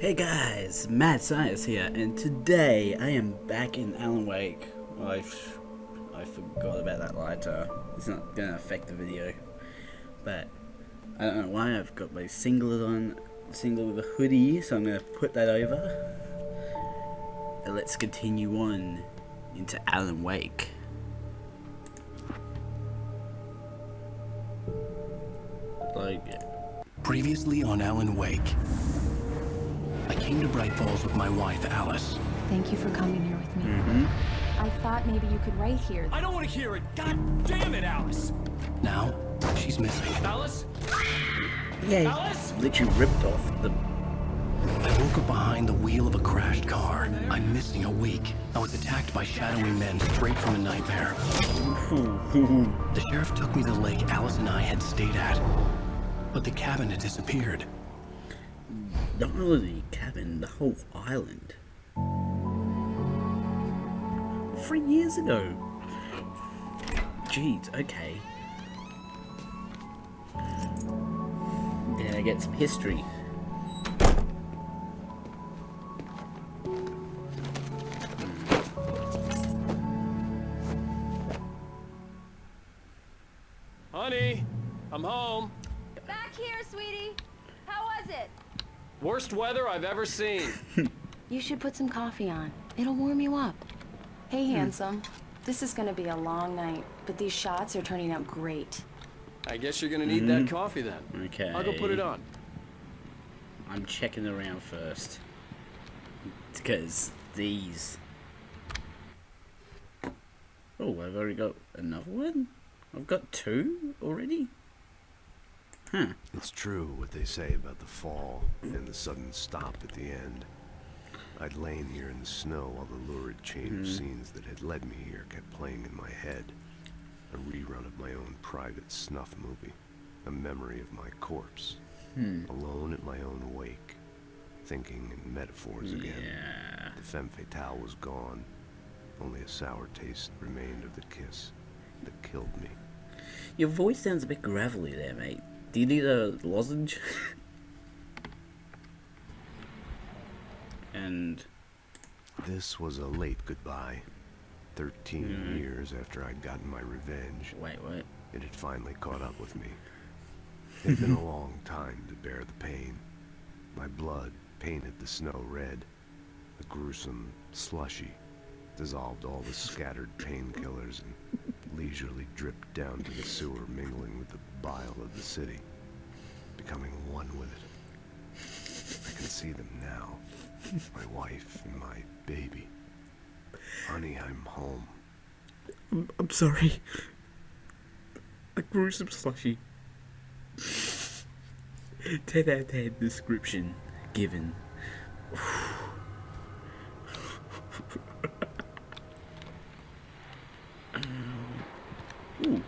Hey guys, Matt Science here, and today I am back in Alan Wake. I forgot about that lighter. It's not gonna affect the video, but I don't know why I've got my singlet on, singlet with a hoodie, so I'm gonna put that over. And let's continue on into Alan Wake. Previously on Alan Wake, I came to Bright Falls with my wife, Alice. Thank you for coming here with me. I thought maybe you could write here. I don't want to hear it! God damn it, Alice! Now, she's missing. Alice? Yeah, Alice? literally ripped off the... I woke up behind the wheel of a crashed car. I'm missing a week. I was attacked by shadowy men straight from a nightmare. The sheriff took me to the lake Alice and I had stayed at, but the cabin had disappeared. Not only the cabin, the whole island. 3 years ago. Jeez, okay. Then I get some history. Honey, I'm home. Back here, sweetie. How was it? Worst weather I've ever seen. You should put some coffee on. It'll warm you up. Hey, handsome. This is gonna be a long night, but these shots are turning out great. I guess you're gonna need that coffee then. Okay. I'll go put it on. I'm checking around first. Because these... Oh, I've already got another one? I've got two already? Huh. It's true what they say about the fall and the sudden stop at the end. I'd lain here in the snow while the lurid chain of scenes that had led me here kept playing in my head. A rerun of my own private snuff movie. A memory of my corpse. Alone at my own wake. Thinking in metaphors again. Yeah. The femme fatale was gone. Only a sour taste remained of the kiss that killed me. Your voice sounds a bit gravelly there, mate. Do you need a lozenge? And... This was a late goodbye. 13 years after I'd gotten my revenge. Wait, what? It had finally caught up with me. It had been a long time to bear the pain. My blood painted the snow red. A gruesome slushy dissolved all the scattered painkillers and leisurely dripped down to the sewer, mingling with the bile of the city, becoming one with it. I can see them now. My wife and my baby. Honey, I'm home. I'm sorry. A gruesome slushy. 10 out of 10 description given. Ooh.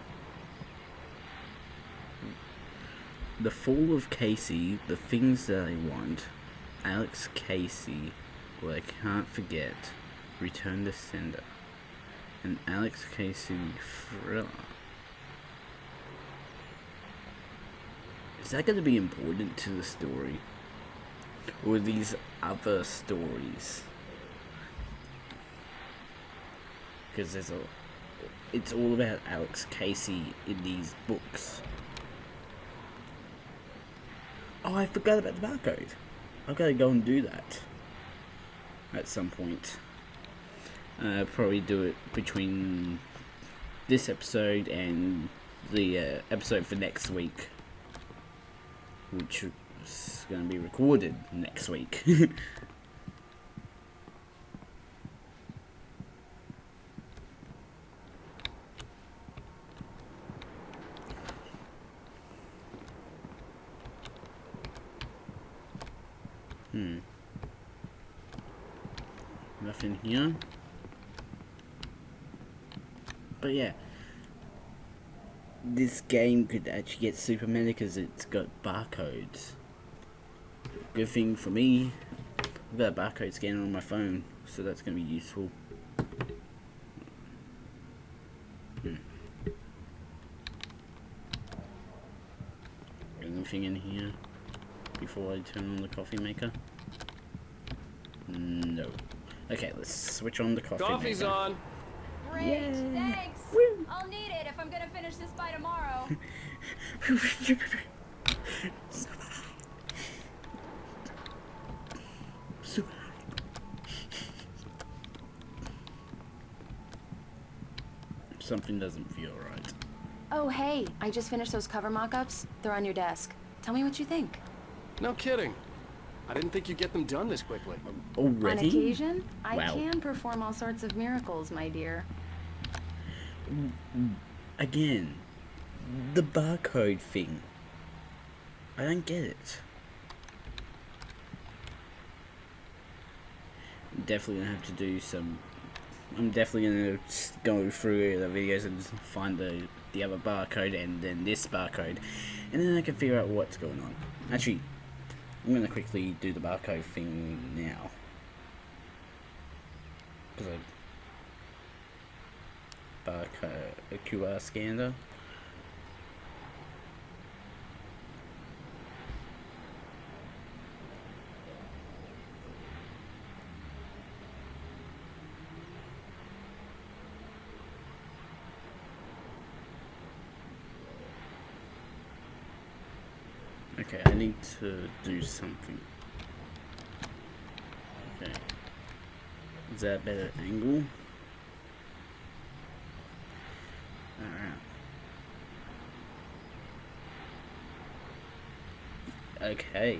The Fall of Casey, The Things That I Want, Alex Casey, What I Can't Forget, Return to Sender, and Alex Casey Thriller. Is that going to be important to the story? Or these other stories? Because it's all about Alex Casey in these books. Oh, I forgot about the barcode. I've got to go and do that at some point. Probably do it between this episode and the episode for next week, which is going to be recorded next week. Nothing here. But yeah, this game could actually get super meta because it's got barcodes. Good thing for me, I've got a barcode scanner on my phone, so that's going to be useful. Anything in here before I turn on the coffee maker? No. Okay, let's switch on the coffee. Coffee's maker. on. Great, thanks. I'll need it if I'm gonna finish this by tomorrow. Something doesn't feel right. Oh, hey, I just finished those cover mock-ups. They're on your desk. Tell me what you think. No kidding. I didn't think you'd get them done this quickly. Already? On occasion, I Wow. can perform all sorts of miracles, my dear. Again, the barcode thing. I don't get it. I'm definitely gonna have to do some. I'm definitely gonna go through the videos and find the other barcode and then this barcode, and then I can figure out what's going on. Actually, I'm gonna quickly do the barcode thing now because barcode a QR scanner. Okay, I need to do something. Okay. Is that a better angle? Alright. Okay.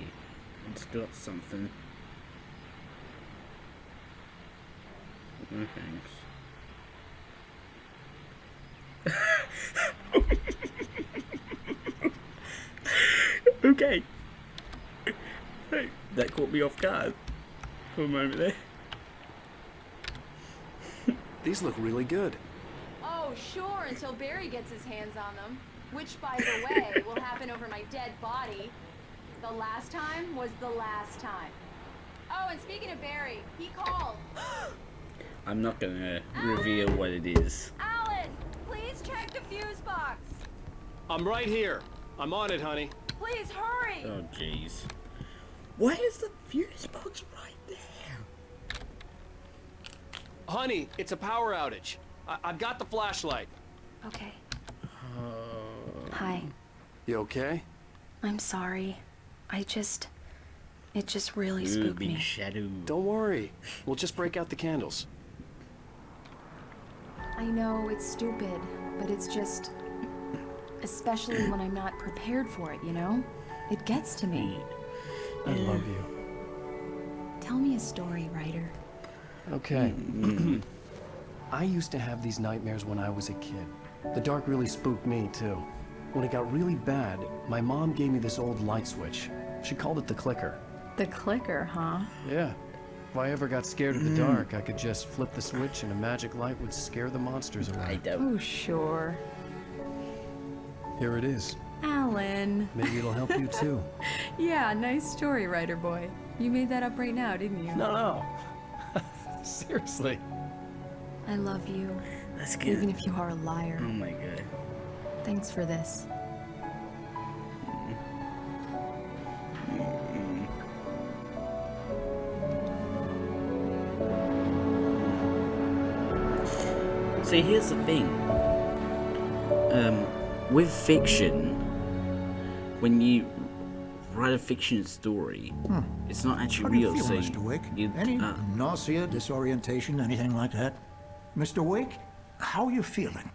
It's got something. No thanks. Okay. Hey, that caught me off guard for a moment there. These look really good. Oh, sure, until Barry gets his hands on them. Which, by the way, will happen over my dead body. The last time was the last time. Oh, and speaking of Barry, he called. I'm not gonna reveal what it is. Alan, please check the fuse box. I'm right here. I'm on it, honey. Please hurry. Oh jeez. Why is the fuse box right there? Honey, it's a power outage. I've got the flashlight. Okay. Hi. You okay? I'm sorry. It just really Ooh, spooked big me. shadow. Don't worry. We'll just break out the candles. I know it's stupid, but it's just, especially when I'm not prepared for it, you know? It gets to me. I love you. Tell me a story, writer. Okay. I used to have these nightmares when I was a kid. The dark really spooked me, too. When it got really bad, my mom gave me this old light switch. She called it the clicker. The clicker, huh? Yeah. If I ever got scared of the dark, I could just flip the switch and a magic light would scare the monsters I away. don't. Oh, sure. Here it is. Alan. Maybe it'll help you, too. Yeah, nice story, writer boy. You made that up right now, didn't you? No. Seriously. I love you, That's good. even if you are a liar. Oh my god. Thanks for this. See, here's the thing. With fiction, when you write a fiction story, it's not actually How do you real. feel, So Mr. Wake? you, Any nausea, disorientation, anything like that? Mr. Wake, how are you feeling?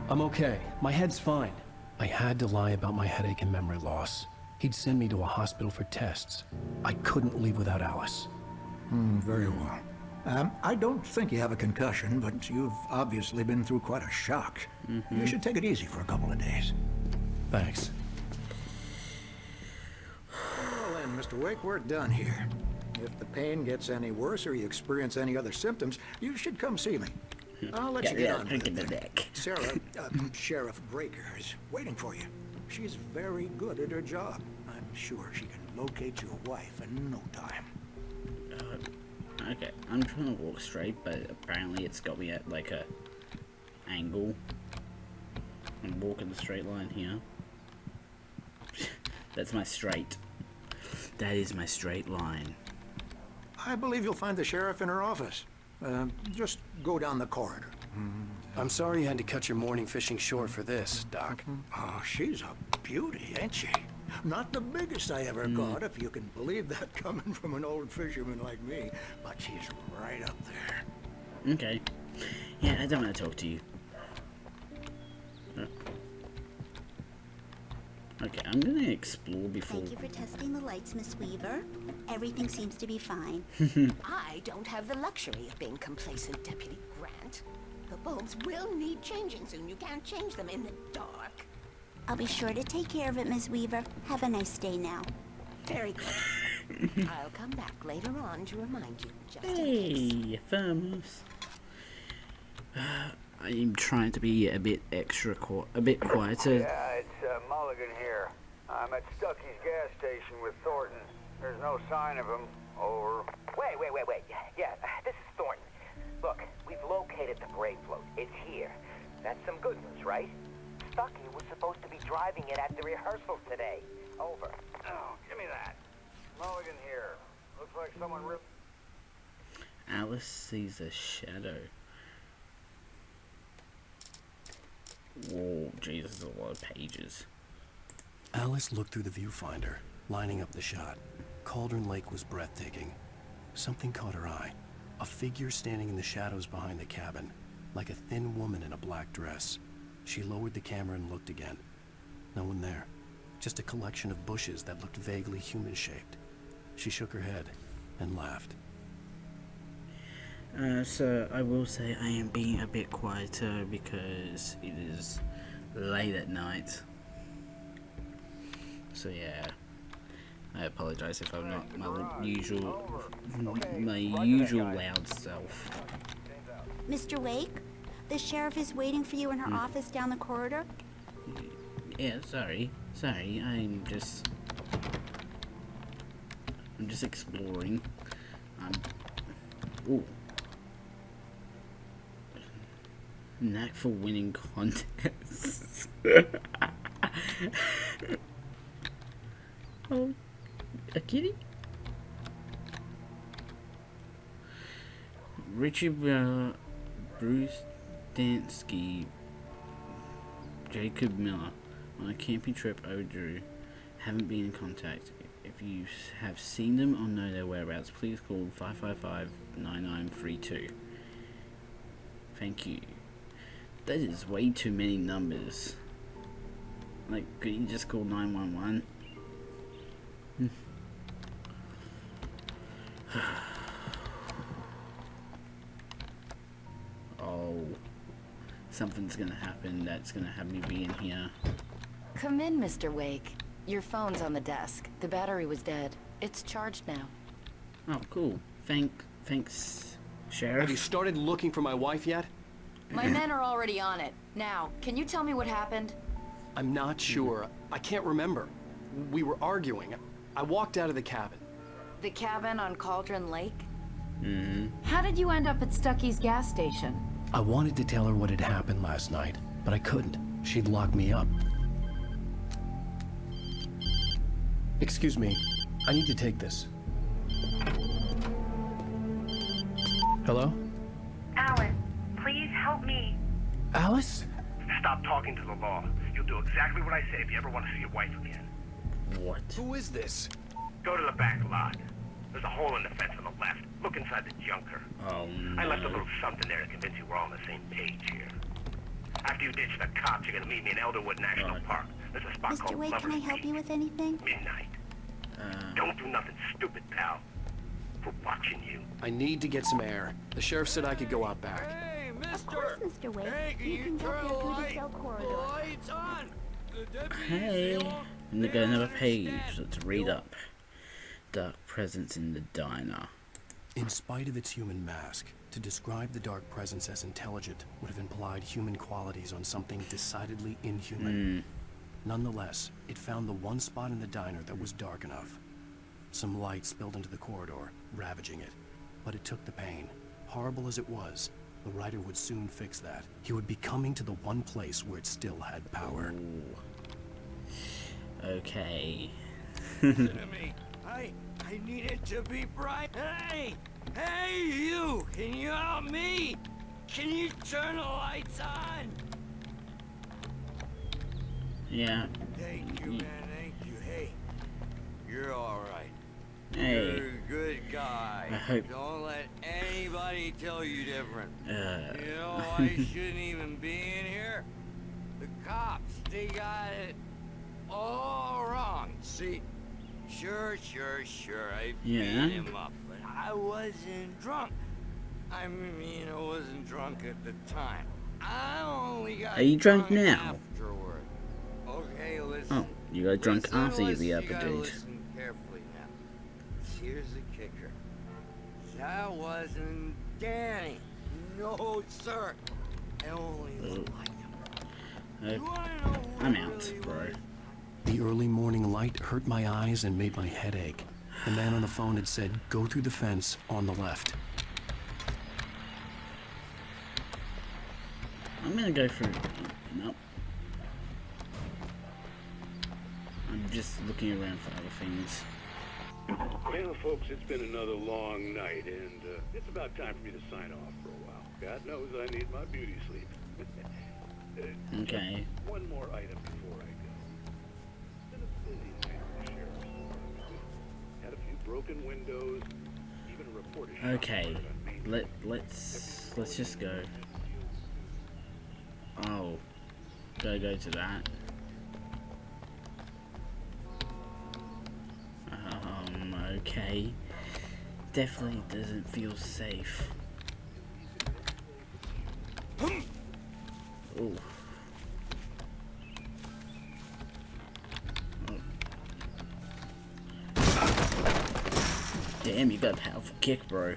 I'm okay. My head's fine. I had to lie about my headache and memory loss. He'd send me to a hospital for tests. I couldn't leave without Alice. Very well. I don't think you have a concussion, but you've obviously been through quite a shock. You should take it easy for a couple of days. Thanks. Well then, Mr. Wake, we're done here. If the pain gets any worse or you experience any other symptoms, you should come see me. I'll let you get on with in the it. neck. Sarah, Sheriff Breaker, is waiting for you. She's very good at her job. I'm sure she can locate your wife in no time. Okay, I'm trying to walk straight, but apparently it's got me at like a angle. I'm walking the straight line here. That's my straight. That is my straight line. I believe you'll find the sheriff in her office. Just go down the corridor. I'm sorry you had to cut your morning fishing short for this, Doc. Oh, she's a beauty, ain't she? Not the biggest I ever caught, if you can believe that coming from an old fisherman like me. But she's right up there. Okay. Yeah, I don't want to talk to you. Okay, I'm gonna explore before. Thank you for testing the lights, Miss Weaver. Everything seems to be fine. I don't have the luxury of being complacent, Deputy Grant. The bulbs will need changing soon. You can't change them in the dark. I'll be sure to take care of it, Miss Weaver. Have a nice day now. Very good. I'll come back later on to remind you, just in case. Hey, famous. I'm trying to be a bit a bit quieter. Yeah, it's Mulligan here. I'm at Stucky's gas station with Thornton. There's no sign of him. Over. Wait. Yeah, this is Thornton. Look, we've located the brake float. It's here. That's some good news, right? Stucky was supposed to be driving it at the rehearsal today. Over. Oh, give me that. Mulligan here. Looks like someone ripped. Alice sees a shadow. Whoa, Jesus, a lot of pages. Alice looked through the viewfinder, lining up the shot. Cauldron Lake was breathtaking. Something caught her eye. A figure standing in the shadows behind the cabin, like a thin woman in a black dress. She lowered the camera and looked again. No one there. Just a collection of bushes that looked vaguely human-shaped. She shook her head and laughed. So I will say I am being a bit quieter because it is late at night. So yeah, I apologize if I'm not my usual loud self. Mr. Wake, the sheriff is waiting for you in her office down the corridor. Yeah, sorry. I'm just exploring. Ooh. Knack for winning contests. Oh, a kitty? Richard Bruce Dansky, Jacob Miller. On a camping trip overdue. Haven't been in contact. If you have seen them or know their whereabouts, please call 555-9932. Thank you. That is way too many numbers. Like, could you just call 911? Oh, something's gonna happen that's gonna have me be in here. Come in, Mr. Wake. Your phone's on the desk. The battery was dead. It's charged now. Oh, cool. Thanks, Sheriff. Have you started looking for my wife yet? My men are already on it. Now, can you tell me what happened? I'm not sure. I can't remember. We were arguing. I walked out of the cabin. The cabin on Cauldron Lake? How did you end up at Stucky's gas station? I wanted to tell her what had happened last night, but I couldn't. She'd lock me up. Excuse me. I need to take this. Hello? Alice, please help me. Alice? Stop talking to the law. You'll do exactly what I say if you ever want to see your wife again. What? Who is this? Go to the back lot. There's a hole in the fence on the left. Look inside the junker. Oh, no. I left a little something there to convince you we're all on the same page here. After you ditch the cops, you're gonna meet me in Elderwood National Park. There's a spot Mr. called Wake, can I Lover's help Peak. you with anything? Midnight. Don't do nothing stupid, pal. We're watching you. I need to get some air. The sheriff said I could go out back. Hey, Of course, Mr. Wake. You can go through the cell corridor. Lights on. Hey, and they got another page. Let's read up. Dark presence in the diner. In spite of its human mask, to describe the dark presence as intelligent would have implied human qualities on something decidedly inhuman. Nonetheless, it found the one spot in the diner that was dark enough. Some light spilled into the corridor, ravaging it. But it took the pain. Horrible as it was, the writer would soon fix that. He would be coming to the one place where it still had power. Okay. Listen to me. I need it to be bright. Hey! Hey, you! Can you help me? Can you turn the lights on? Yeah. Thank you, man. Thank you. Hey, you're all right. Hey. You're a good guy. I hope. Don't let anybody tell you different. You know, I shouldn't even be in here. The cops, they got it all wrong. See, sure. I beat him up, but I wasn't drunk. I mean, I wasn't drunk at the time. I only got Are you drunk now? afterward. Okay, listen. Oh, you got drunk after you the other You gotta dude. listen carefully now. Here's the kicker. That wasn't Danny. No, sir. I only looked like him. I'm out, bro. The early morning light hurt my eyes and made my head ache. The man on the phone had said, go through the fence on the left. I'm gonna go for... Nope. I'm just looking around for other things. Well, folks, it's been another long night, and it's about time for me to sign off for a while. God knows I need my beauty sleep. Okay. One more item before I go. It's been a busy night for the sheriff's department. Had a few broken windows, even a reporter shot Okay. fired on Main Let's just go. Oh. Go to that. Okay. Definitely doesn't feel safe. Oh. Damn, you got a powerful kick, bro.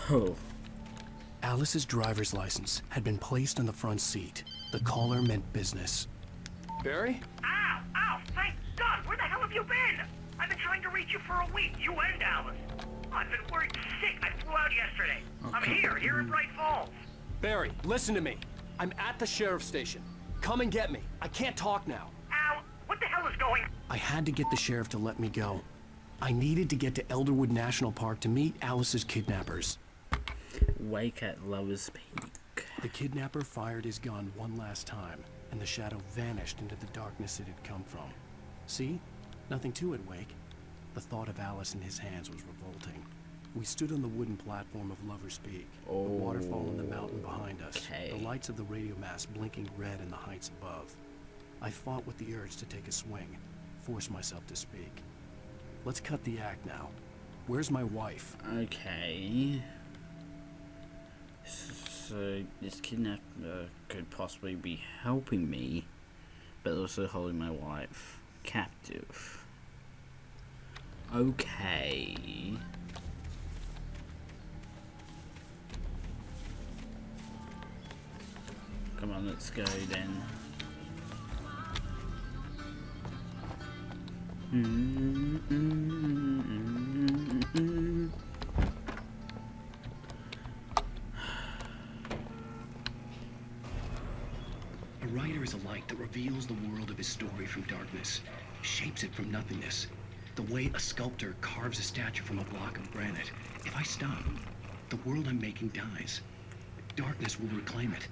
Oh. Alice's driver's license had been placed on the front seat. The caller meant business. Barry? Ow! Thank God! Where the hell have you been? I've been trying to reach you for a week, you and Alice. I've been worried sick. I flew out yesterday. I'm here in Bright Falls. Barry, listen to me. I'm at the sheriff's station. Come and get me. I can't talk now. Al, what the hell is going on? I had to get the sheriff to let me go. I needed to get to Elderwood National Park to meet Alice's kidnappers. Wake at Lover's Peak. The kidnapper fired his gun one last time, and the shadow vanished into the darkness it had come from. See? Nothing to it, Wake. The thought of Alice in his hands was revolting. We stood on the wooden platform of Lover's Peak, the waterfall in the mountain behind us, the lights of the radio mast blinking red in the heights above. I fought with the urge to take a swing, force myself to speak. Let's cut the act now. Where's my wife? Okay. So this kidnapper could possibly be helping me, but also holding my wife captive. Okay. Come on, let's go then. A writer is a light that reveals the world of his story from darkness, shapes it from nothingness. The way a sculptor carves a statue from a block of granite. If I stop, the world I'm making dies. Darkness will reclaim it.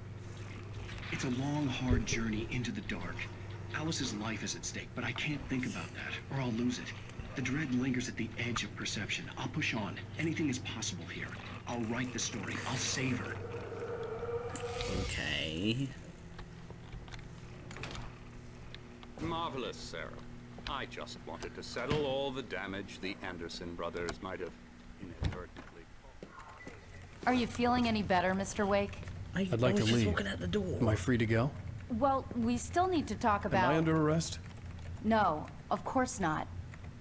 It's a long, hard journey into the dark. Alice's life is at stake, but I can't think about that, or I'll lose it. The dread lingers at the edge of perception. I'll push on. Anything is possible here. I'll write the story. I'll save her. Okay. Marvelous, Sarah. I just wanted to settle all the damage the Anderson brothers might have inadvertently. Are you feeling any better, Mr. Wake? I'd like to leave. Am I free to go? Well, we still need to talk about... Am I under arrest? No, of course not.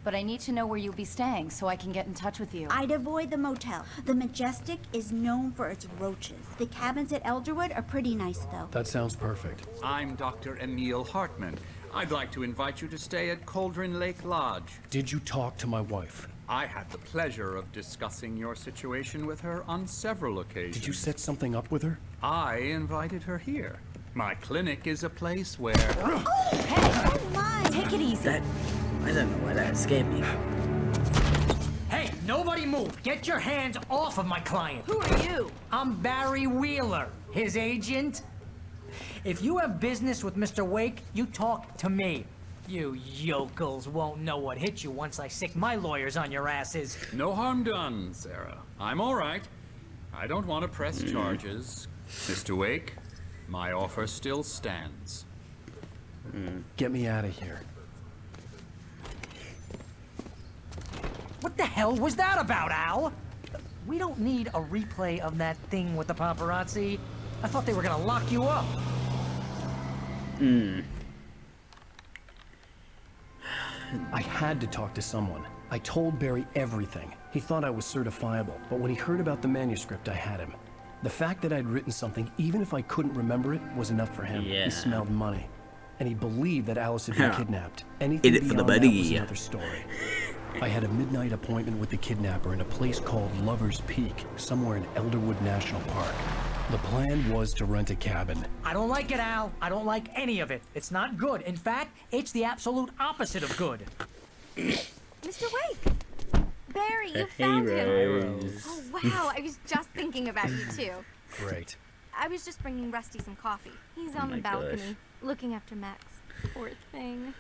But I need to know where you'll be staying so I can get in touch with you. I'd avoid the motel. The Majestic is known for its roaches. The cabins at Elderwood are pretty nice, though. That sounds perfect. I'm Dr. Emil Hartman. I'd like to invite you to stay at Cauldron Lake Lodge. Did you talk to my wife? I had the pleasure of discussing your situation with her on several occasions. Did you set something up with her? I invited her here. My clinic is a place where... Oh my! Take it easy. That, I don't know why that scared me. Hey, nobody move. Get your hands off of my client. Who are you? I'm Barry Wheeler, his agent. If you have business with Mr. Wake, you talk to me. You yokels won't know what hit you once I sick my lawyers on your asses. No harm done, Sarah. I'm all right. I don't want to press charges. Mr. Wake, my offer still stands. Get me out of here. What the hell was that about, Al? We don't need a replay of that thing with the paparazzi. I thought they were gonna lock you up. I had to talk to someone. I told Barry everything. He thought I was certifiable, but when he heard about the manuscript, I had him. The fact that I'd written something, even if I couldn't remember it, was enough for him. Yeah. He smelled money. And he believed that Alice had been kidnapped. Anything In it for the beyond that was money. another story. I had a midnight appointment with the kidnapper in a place called Lover's Peak, somewhere in Elderwood National Park. The plan was to rent a cabin. I don't like it, Al. I don't like any of it. It's not good. In fact, it's the absolute opposite of good. Mr. Wake! Barry, you found him! Heroes. Oh, wow. I was just thinking about you, too. Great. I was just bringing Rusty some coffee. He's on my the balcony, gosh. looking after Max. Poor thing.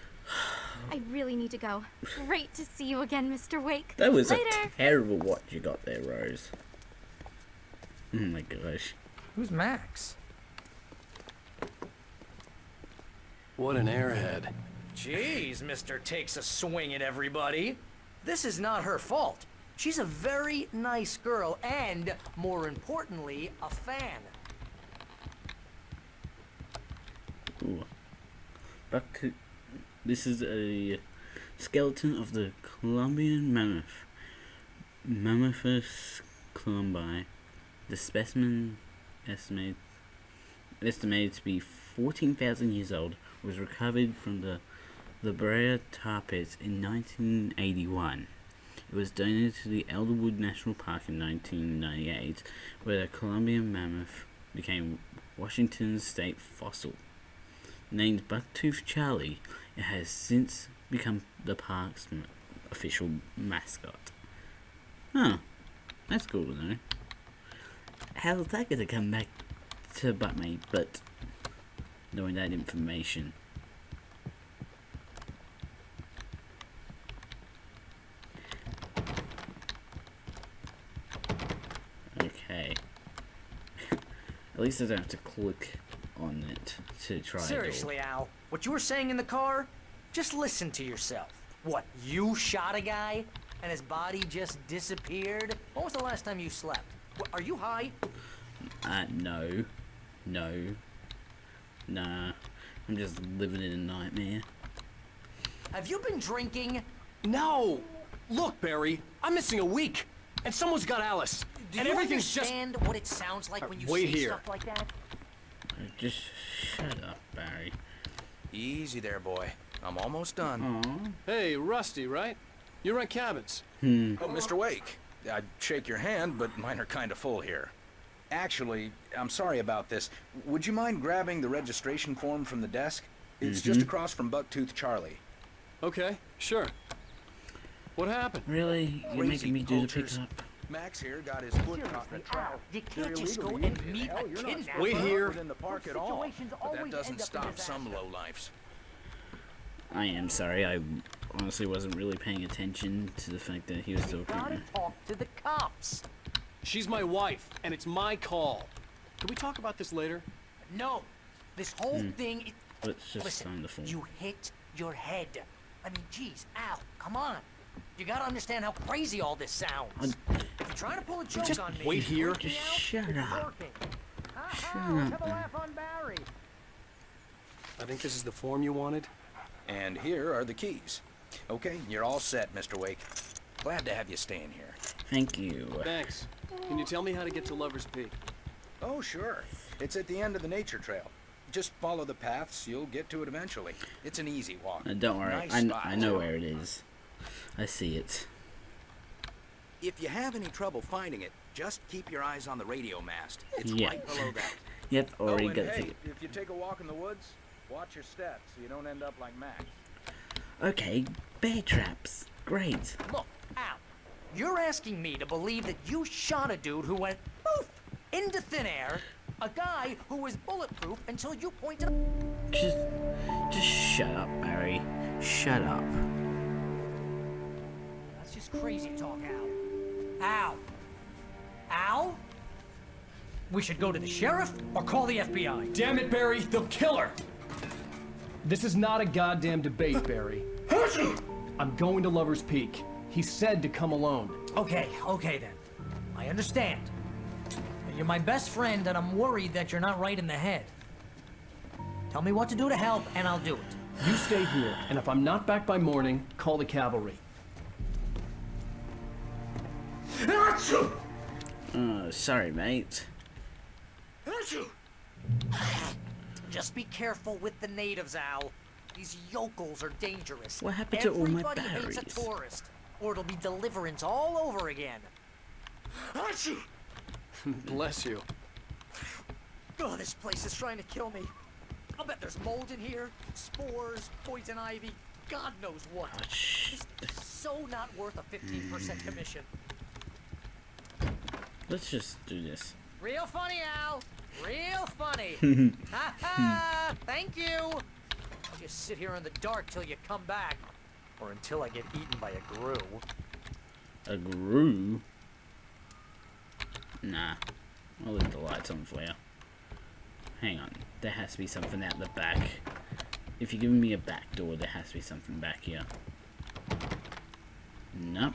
I really need to go. Great to see you again, Mr. Wake. That was Later. a terrible watch you got there, Rose. Oh my gosh. Who's Max? What an airhead. Jeez, Mr. Takes a swing at everybody. This is not her fault. She's a very nice girl and, more importantly, a fan. Ooh. Back to... This is a skeleton of the Colombian mammoth. Mammothus columbi. The specimen estimated to be 14,000 years old, was recovered from the La Brea tar pits in 1981. It was donated to the Elderwood National Park in 1998, where the Colombian mammoth became Washington's state fossil. Named Bucktooth Charlie, it has since become the park's official mascot. Huh, that's cool to know. How's that gonna come back to butt me, but knowing that information? Okay. At least I don't have to click on it to try Seriously, Al, what you were saying in the car? Just listen to yourself. What, you shot a guy and his body just disappeared? When was the last time you slept? What, are you high? No. No. Nah. I'm just living in a nightmare. Have you been drinking? No! Look, Barry, I'm missing a week, and someone's got Alice. Do and you everything's understand what it sounds like when you wait say here. stuff like that? Just shut up, Barry. Easy there, boy. I'm almost done. Aww. Hey, Rusty, right? You rent cabins. Oh, Mr. Wake. I'd shake your hand, but mine are kind of full here. Actually, I'm sorry about this. Would you mind grabbing the registration form from the desk? It's just across from Bucktooth Charlie. Okay, sure. What happened? Really? You're making me do the pickup? Max here got his foot caught in a trap. You can't just go and meet a kidnapper. Wait here. In the park at all. But that doesn't stop some lowlifes. I am sorry, I honestly wasn't really paying attention to the fact that he was still Gotta talk to the cops. She's my wife, and it's my call. Can we talk about this later? No. This whole thing... Let's just Listen, sign the form. you hit your head. I mean, geez, Al, come on. You gotta understand how crazy all this sounds. If you're trying to pull a joke Just on me... wait here. Just shut up. Shut up. Have a laugh on Barry. I think this is the form you wanted. And here are the keys. Okay, you're all set, Mr. Wake. Glad to have you staying here. Thank you. Thanks. Can you tell me how to get to Lover's Peak? Oh, sure. It's at the end of the nature trail. Just follow the paths, you'll get to it eventually. It's an easy walk. Don't worry, Nice spot. I know where it is. I see it. If you have any trouble finding it, just keep your eyes on the radio mast. It's Yeah. right below that. Yep, already and got it hey, figured. if you take a walk in the woods, watch your steps so you don't end up like Max. Okay, bear traps. Great. Look, Al, you're asking me to believe that you shot a dude who went poof into thin air, a guy who was bulletproof until you pointed. Just shut up, Barry. Shut up. That's just crazy talk, Al. Al. Al? We should go to the sheriff or call the FBI. Damn it, Barry, they'll kill her! This is not a goddamn debate, Barry. I'm going to Lover's Peak. He said to come alone. Okay then. I understand. You're my best friend, and I'm worried that you're not right in the head. Tell me what to do to help, and I'll do it. You stay here, and if I'm not back by morning, call the cavalry. Sorry, mate. Just be careful with the natives, Al. These yokels are dangerous. What happened to all my Everybody hates berries? a tourist, or it'll be deliverance all over again. Bless you. Oh, this place is trying to kill me. I'll bet there's mold in here, spores, poison ivy, God knows what. This is so not worth a 15% commission. Let's just do this. Real funny, Al. Real funny. Ha ha! Thank you. I'll just sit here in the dark till you come back, or until I get eaten by a grue. A grue? Nah. I'll leave the lights on for you. Hang on. There has to be something out the back. If you're giving me a back door, there has to be something back here. Nope.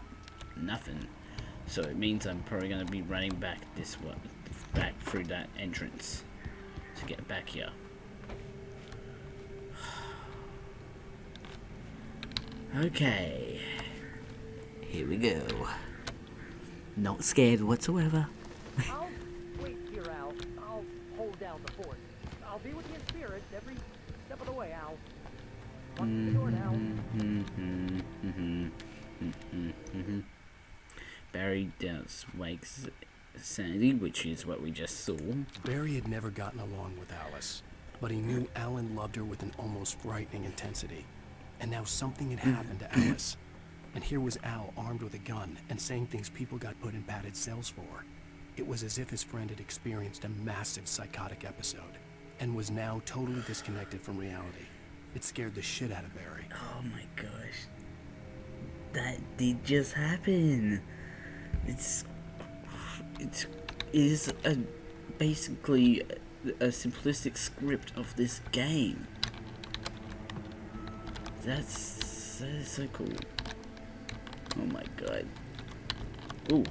Nothing. So it means I'm probably going to be running back this way. Back through that entrance. To get back here. Okay. Here we go. Not scared whatsoever. I'll wait here, Al. I'll hold down the fort. I'll be with you in spirit every step of the way, Al. Lock the door now. Barry doubts Wake's sanity, which is what we just saw. Barry had never gotten along with Alice, but he knew Alan loved her with an almost frightening intensity. And now something had happened to Alice. And here was Al armed with a gun and saying things people got put in padded cells for. It was as if his friend had experienced a massive psychotic episode and was now totally disconnected from reality. It scared the shit out of Barry. Oh my gosh. That did just happen. It is basically a simplistic script of this game. That is so cool. Oh my god. Ooh.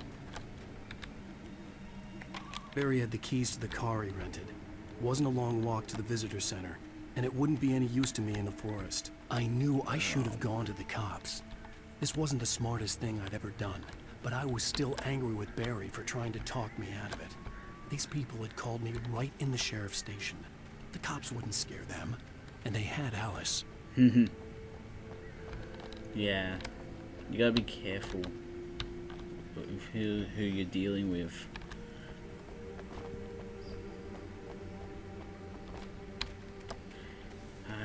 Barry had the keys to the car he rented. It wasn't a long walk to the visitor center, and it wouldn't be any use to me in the forest. I knew I should have gone to the cops. This wasn't the smartest thing I'd ever done, but I was still angry with Barry for trying to talk me out of it. These people had called me right in the sheriff's station. The cops wouldn't scare them, and they had Alice. Yeah, you gotta be careful of who you're dealing with.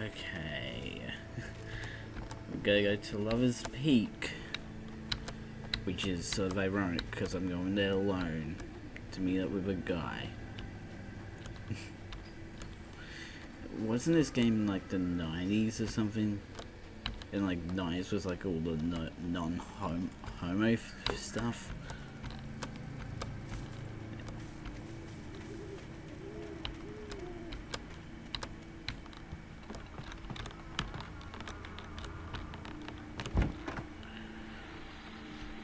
Okay, we gotta go to Lover's Peak, which is sort of ironic because I'm going there alone to meet up with a guy. Wasn't this game in like the 90s or something? And like 90s was like all the non-homo stuff.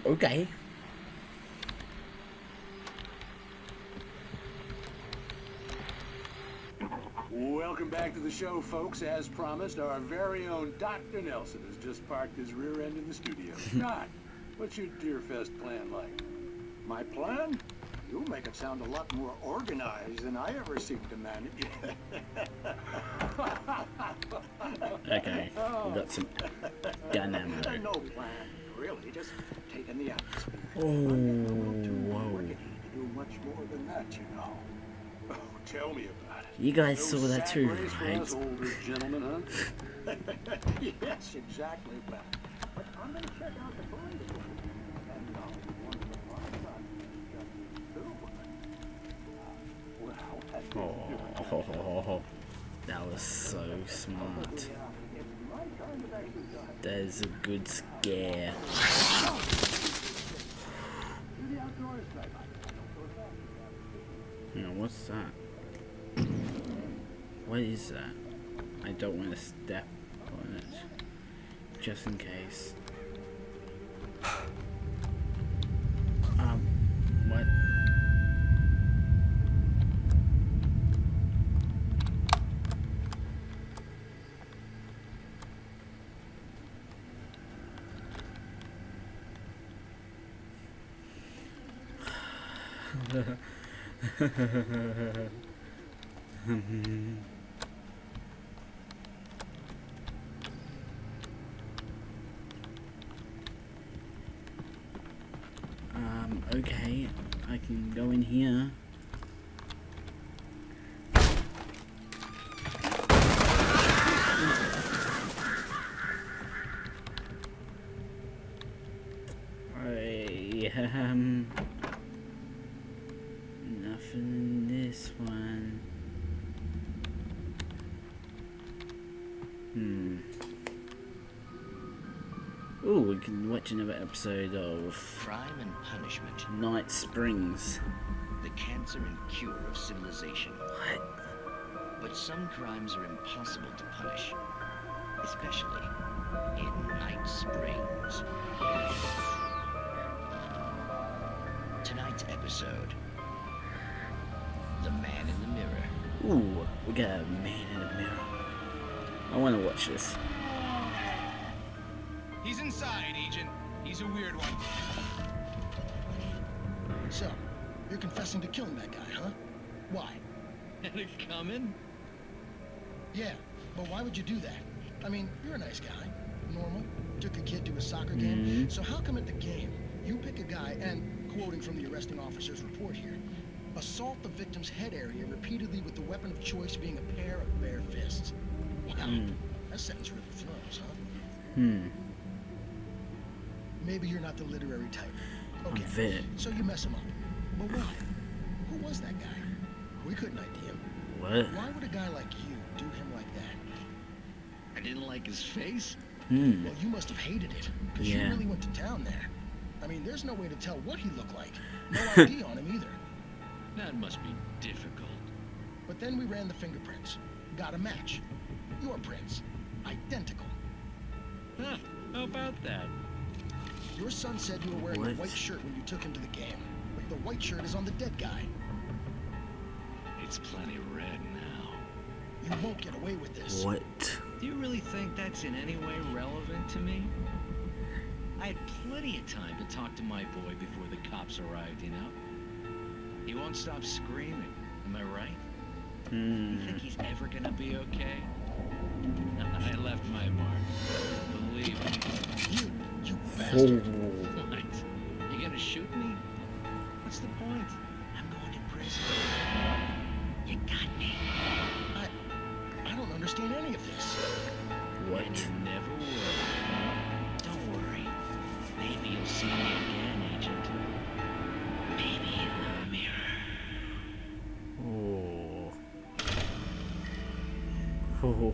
Okay. Welcome back to the show, folks. As promised, our very own Dr. Nelson has just parked his rear end in the studio. Doc, what's your Deer Fest plan like? My plan? You make it sound a lot more organized than I ever seem to manage. Okay, we got some gun ammo. No plan, really. Just taking the atmosphere. Oh, whoa. To do much more than that, you know. Oh, tell me about it. You guys saw that too, Sack race for right? us older gentlemen, huh? Yes, exactly, Pat. But I'm gonna check out the parade again. And once in a lifetime, well, that's Oh, that was so smart. That is a good scare. Now, what's that? What is that? I don't want to step on it, just in case. What? Okay, I can go in here. Nothing in this one. Ooh, we can watch another episode of Crime and Punishment. Night Springs. The cancer and cure of civilization. What? But some crimes are impossible to punish, especially in Night Springs. Tonight's episode, The Man in the Mirror. Ooh, we got a man in the mirror. I want to watch this. He's inside, Agent. He's a weird one. So, you're confessing to killing that guy, huh? Why? Had it coming? Yeah, but why would you do that? I mean, you're a nice guy. Normal. Took a kid to a soccer game. So how come at the game, you pick a guy and, quoting from the arresting officer's report here, assault the victim's head area repeatedly with the weapon of choice being a pair of bare fists? Wow, that sentence really flows, huh? Maybe you're not the literary type. Okay, so you mess him up. But why? Who was that guy? We couldn't ID him. What? Why would a guy like you do him like that? I didn't like his face? Well, you must have hated it, because you Yeah. really went to town there. I mean, there's no way to tell what he looked like. No ID on him either. That must be difficult. But then we ran the fingerprints. Got a match. Your prints. Identical. Huh, how about that? Your son said you were wearing a white shirt when you took him to the game. But the white shirt is on the dead guy. It's plenty red now. You won't get away with this. What? Do you really think that's in any way relevant to me? I had plenty of time to talk to my boy before the cops arrived, you know? He won't stop screaming, am I right? You think he's ever gonna be okay? I left my mark. Believe me. You bastard. What? You gonna shoot me? What's the point? I'm going to prison. You got me. I don't understand any of this. What? And you never will. Don't worry. Maybe you'll see me again, Agent. Maybe in the mirror. Oh. Oh.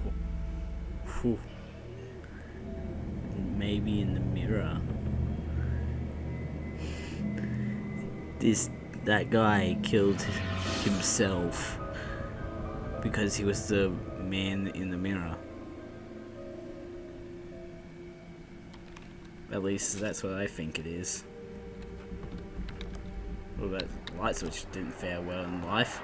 Whew. Maybe in the mirror. That guy killed himself because he was the man in the mirror. At least that's what I think it is. Well, that light switch didn't fare well in life.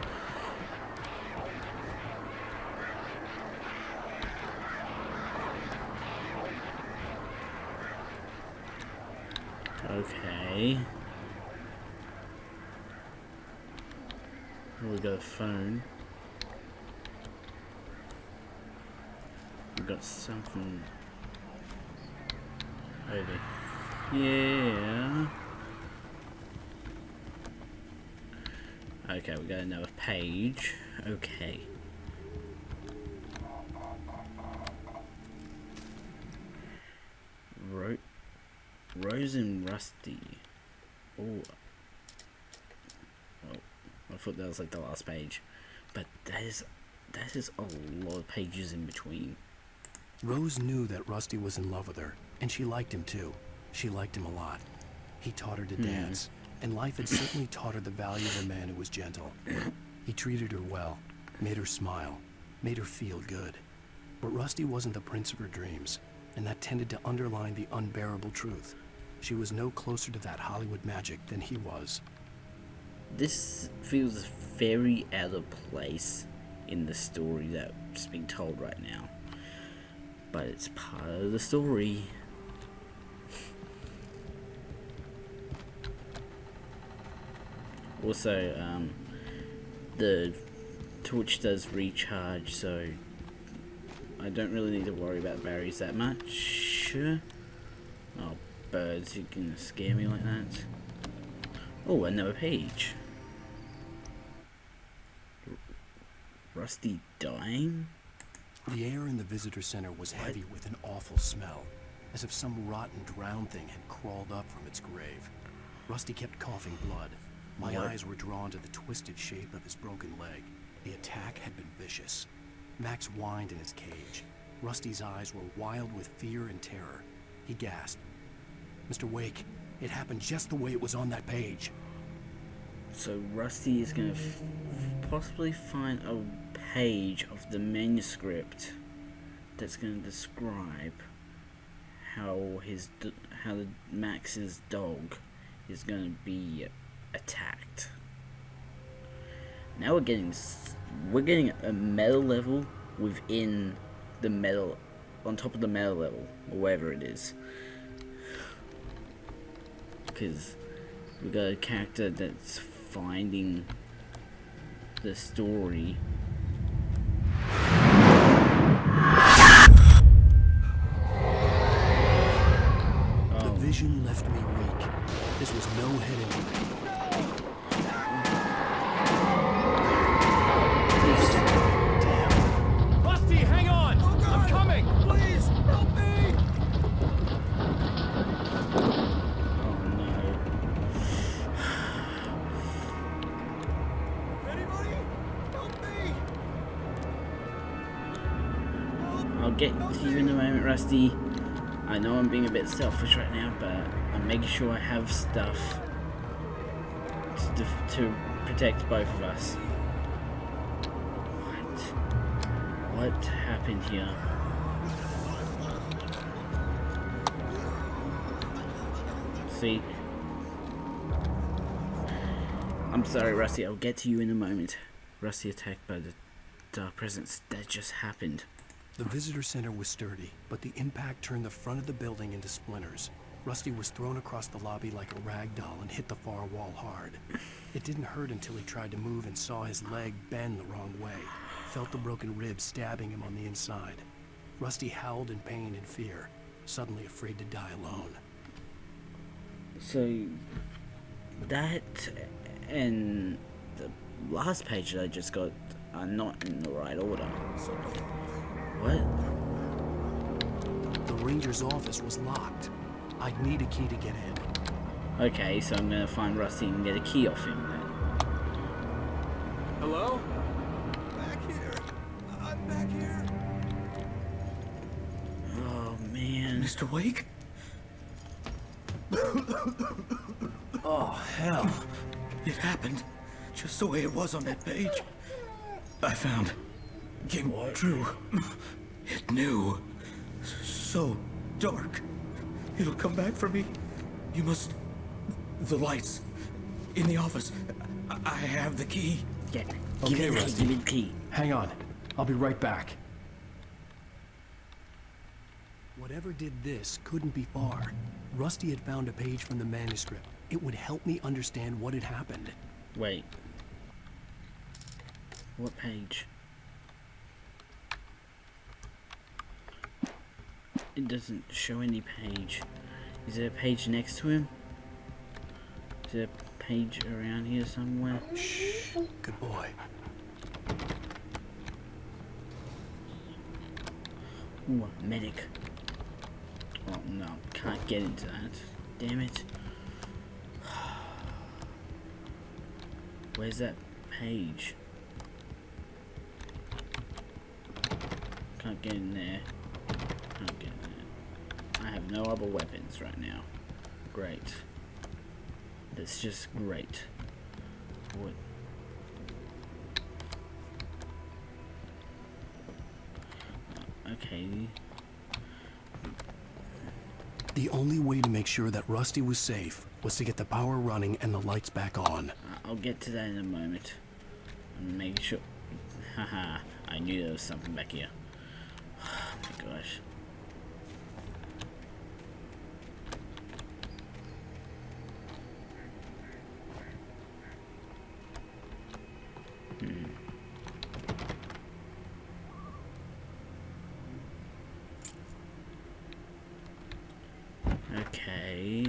Okay. We got a phone. We got something over here. Okay, we got another page. Okay. Rose and Rusty. Oh. I thought that was like the last page. But that is a lot of pages in between. Rose knew that Rusty was in love with her, and she liked him too. She liked him a lot. He taught her to dance, and life had certainly taught her the value of a man who was gentle. He treated her well, made her smile, made her feel good. But Rusty wasn't the prince of her dreams, and that tended to underline the unbearable truth. She was no closer to that Hollywood magic than he was. This feels very out of place in the story that's being told right now. But it's part of the story. Also, the torch does recharge, so I don't really need to worry about berries that much. Oh, birds, you can scare me like that. Oh, another page. Rusty dying? The air in the visitor center was heavy with an awful smell, as if some rotten drowned thing had crawled up from its grave. Rusty kept coughing blood. My eyes were drawn to the twisted shape of his broken leg. The attack had been vicious. Max whined in his cage. Rusty's eyes were wild with fear and terror. He gasped. Mr. Wake, it happened just the way it was on that page. So Rusty is going to possibly find a page of the manuscript that's going to describe how the Max's dog is going to be attacked. Now we're getting a meta level within the meta, on top of the meta level, or whatever it is. Because we got a character that's finding the story. The vision left me weak. This was no head injury. Rusty, hang on! I'm coming! Please, help me! Anybody? Help me! I'll get to you in a moment, Rusty. I know I'm being a bit selfish right now, but I'm making sure I have stuff to protect both of us. What happened here? See? I'm sorry, Rusty. I'll get to you in a moment. Rusty attacked by the dark presence. That just happened. The visitor center was sturdy, but the impact turned the front of the building into splinters. Rusty was thrown across the lobby like a rag doll and hit the far wall hard. It didn't hurt until he tried to move and saw his leg bend the wrong way. Felt the broken ribs stabbing him on the inside. Rusty howled in pain and fear, suddenly afraid to die alone. So, that and the last page that I just got are not in the right order. What? The ranger's office was locked. I'd need a key to get in. Okay, so I'm gonna find Rusty and get a key off him then. Hello? Back here. I'm back here. Oh man. Mr. Wake? Oh, hell. It happened just the way it was on that page. I found. Came true. It knew. So dark. It'll come back for me. You must. The lights. In the office. I have the key. Okay, Rusty. Give me the key. Hang on. I'll be right back. Whatever did this couldn't be far. Rusty had found a page from the manuscript. It would help me understand what had happened. Wait. What page? It doesn't show any page. Is there a page next to him? Is there a page around here somewhere? Shh. Good boy. Ooh, a medic. Oh no, can't get into that. Damn it. Where's that page? Can't get in there. Can't get in there. I have no other weapons right now. Great. That's just great. What? Okay. The only way to make sure that Rusty was safe was to get the power running and the lights back on. I'll get to that in a moment. I'm making sure. Haha, I knew there was something back here. Oh my gosh. Okay.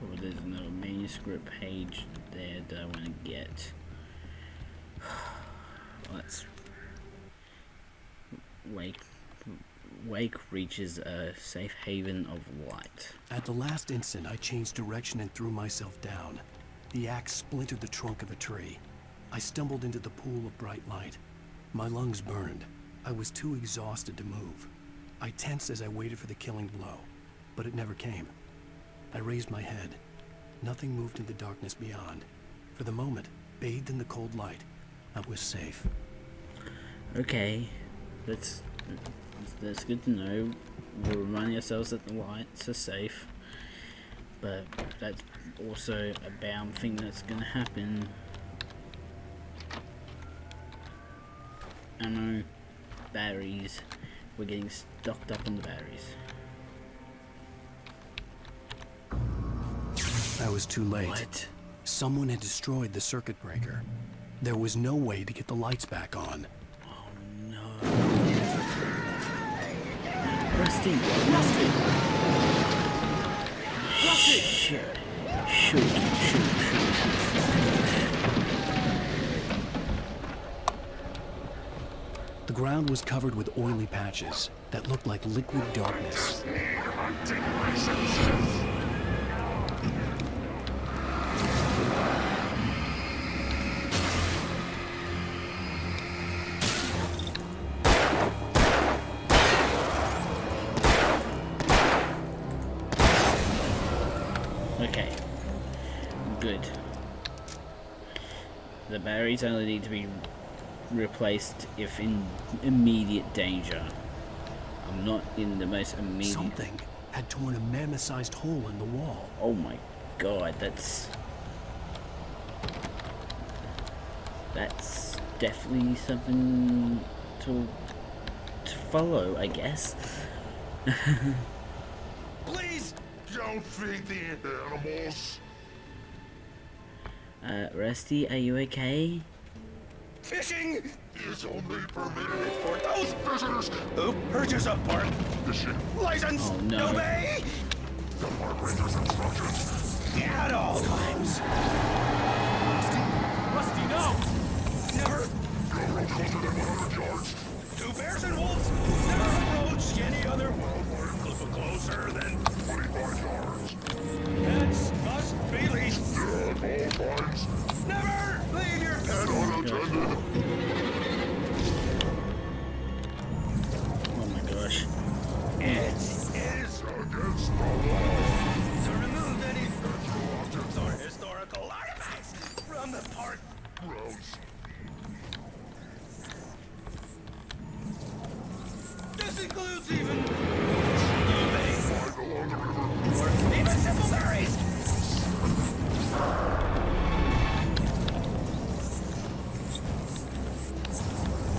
Oh, there's no manuscript page there that I want to get. Let's Wake reaches a safe haven of light. At the last instant, I changed direction and threw myself down. The axe splintered the trunk of a tree. I stumbled into the pool of bright light. My lungs burned. I was too exhausted to move. I tensed as I waited for the killing blow, but it never came. I raised my head. Nothing moved in the darkness beyond. For the moment, bathed in the cold light, I was safe. Okay, that's good to know. We're reminding ourselves that the lights are safe, but that's also a bound thing that's gonna happen. Ammo, batteries. We're getting stocked up on the batteries. I was too late. What? Someone had destroyed the circuit breaker. There was no way to get the lights back on. Oh no. Rusty! Rusty! Rusty! Shit. Shoot. The ground was covered with oily patches that looked like liquid darkness. Okay. Good. The batteries only need to be replaced if in immediate danger. I'm not in the most immediate... Something had torn a mammoth-sized hole in the wall. Oh my god, that's definitely something to follow, I guess. Please don't feed the animals. Rusty, are you okay? Fishing is only permitted for those visitors who purchase a park fishing license. Oh, no. Obey the park ranger's instructions at all times. Rusty, no! Never go no closer than 100 yards to bears and wolves. Never approach any other wildlife closer than 25 yards. Pets must be leashed at all times. Never leave your pet unattended. Oh my gosh. It is against the law to remove any natural objects or historical artifacts from the park grounds. This includes even or even simple berries.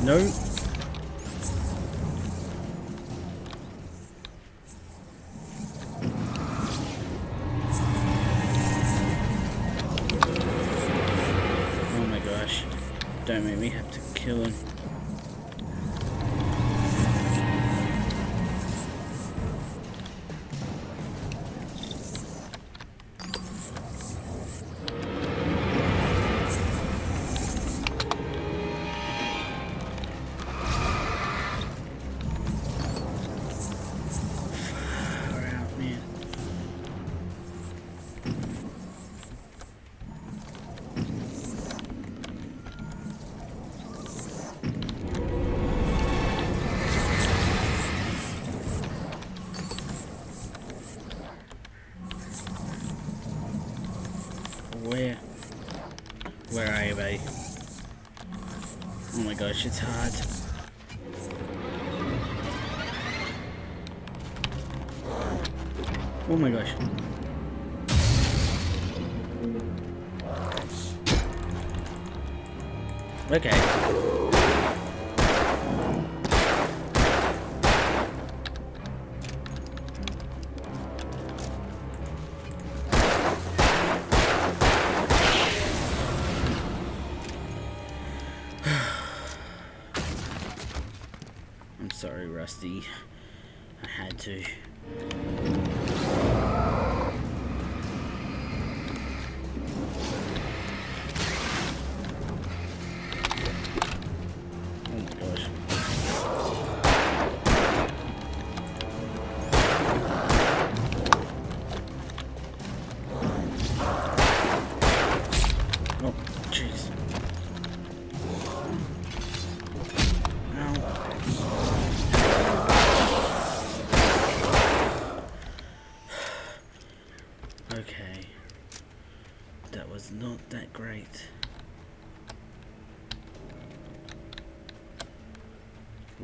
No. Oh my gosh. Don't make me have to kill him. gosh, it's hard. Oh my gosh. Okay. I'm sorry, Rusty. I had to. Okay, that was not that great.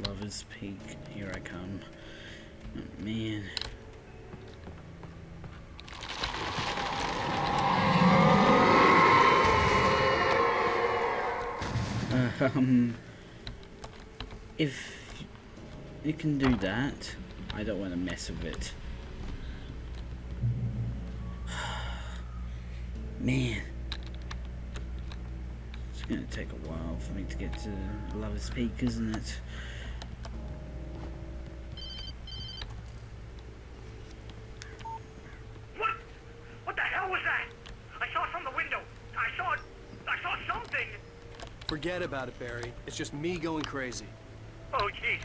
Lover's Peak, here I come. Oh, man. If you can do that, I don't want to mess with it. Man, it's gonna take a while for me to get to Lover's Peak, isn't it? What the hell was that? I saw from the window. I saw something. Forget about it, Barry. It's just me going crazy. Oh, jeez.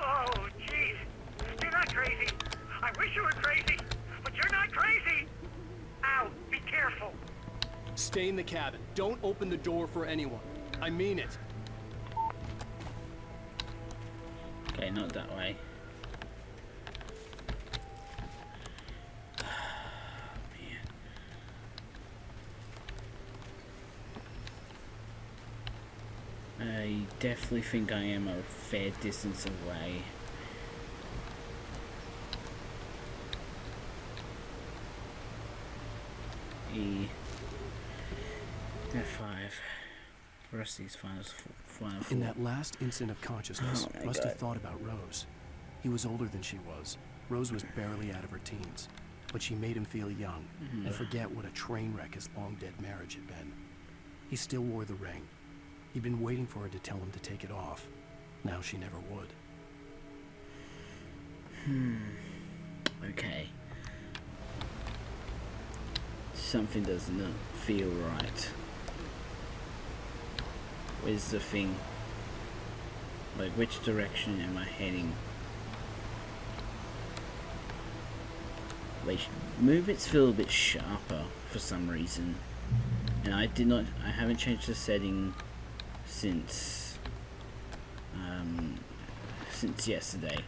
Oh, jeez. You're not crazy. I wish you were crazy, but you're not crazy. Ow, be careful. Stay in the cabin. Don't open the door for anyone. I mean it. Okay, not that way. I definitely think I am a fair distance away. F5. Rusty's final. In that last instant of consciousness, Oh Rusty God. thought about Rose. He was older than she was. Rose was barely out of her teens, but she made him feel young and forget what a train wreck his long-dead marriage had been. He still wore the ring. He'd been waiting for her to tell him to take it off. Now she never would. Okay. Something does not feel right. Where's the thing? Like, which direction am I heading? Like, move its feel a bit sharper for some reason. And I haven't changed the setting since yesterday.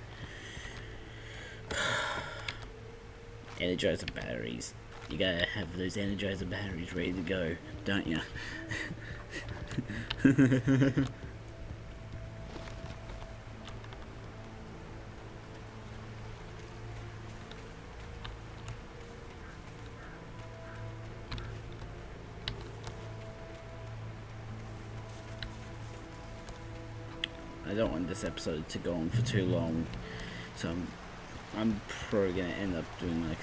Energizer batteries. You gotta have those Energizer batteries ready to go, don't you? I don't want this episode to go on for too long, so I'm probably gonna end up doing like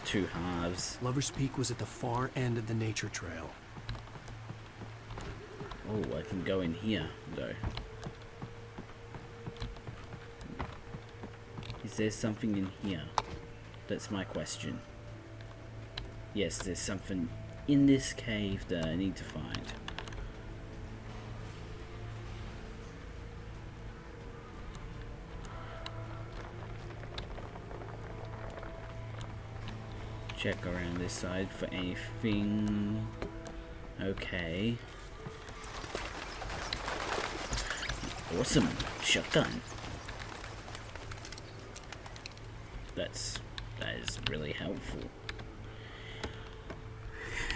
2 halves. Lover's Peak was at the far end of the nature trail. Oh, I can go in here, though. Is there something in here? That's my question. Yes, there's something in this cave that I need to find. Check around this side for anything. Okay. Awesome. Shotgun. That is really helpful.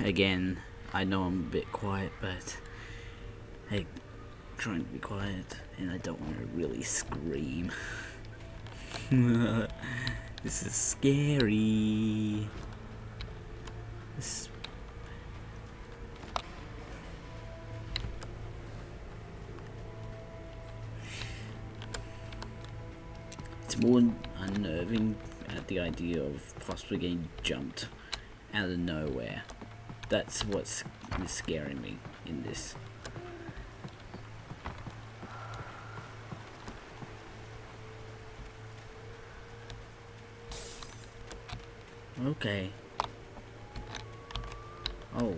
Again, I know I'm a bit quiet, but hey, trying to be quiet, and I don't want to really scream. This is scary. This... It's more unnerving at the idea of possibly getting jumped out of nowhere. That's what's scaring me in this. Okay. Oh,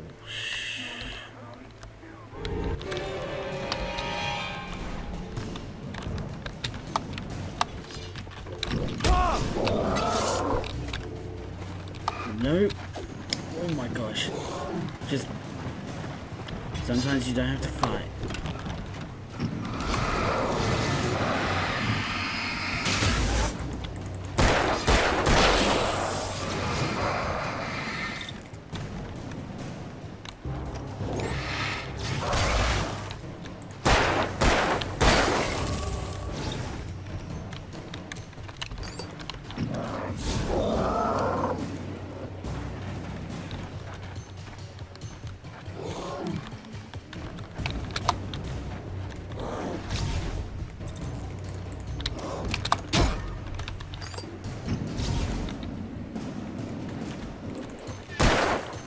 nope. Oh my gosh. Just sometimes you don't have to fight.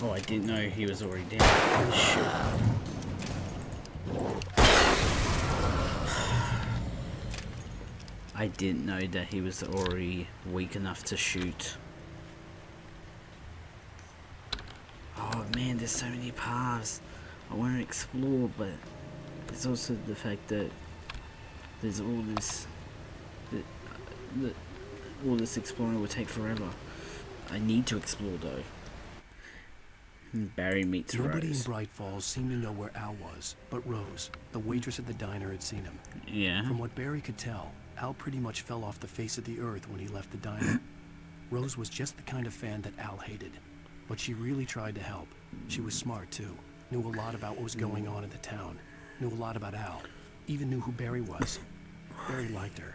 Oh, I didn't know he was already down. Shit. I didn't know that he was already weak enough to shoot. Oh man, there's so many paths I want to explore, but there's also the fact that there's all this all this exploring will take forever. I need to explore though. Barry meets Nobody Rose. in Bright Falls seemed to know where Al was, but Rose, the waitress at the diner, had seen him. Yeah. From what Barry could tell, Al pretty much fell off the face of the earth when he left the diner. Rose was just the kind of fan that Al hated, but she really tried to help. She was smart too, knew a lot about what was going on in the town, knew a lot about Al, even knew who Barry was. Barry liked her.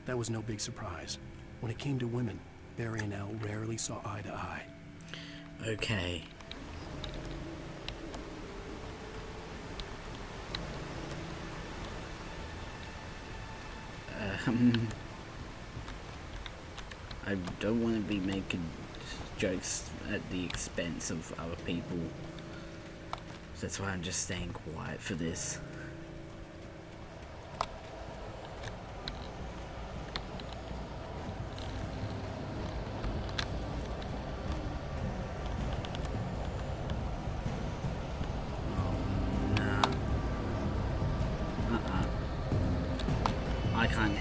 That was no big surprise. When it came to women, Barry and Al rarely saw eye to eye. Okay. I don't want to be making jokes at the expense of other people. So that's why I'm just staying quiet for this. I can't.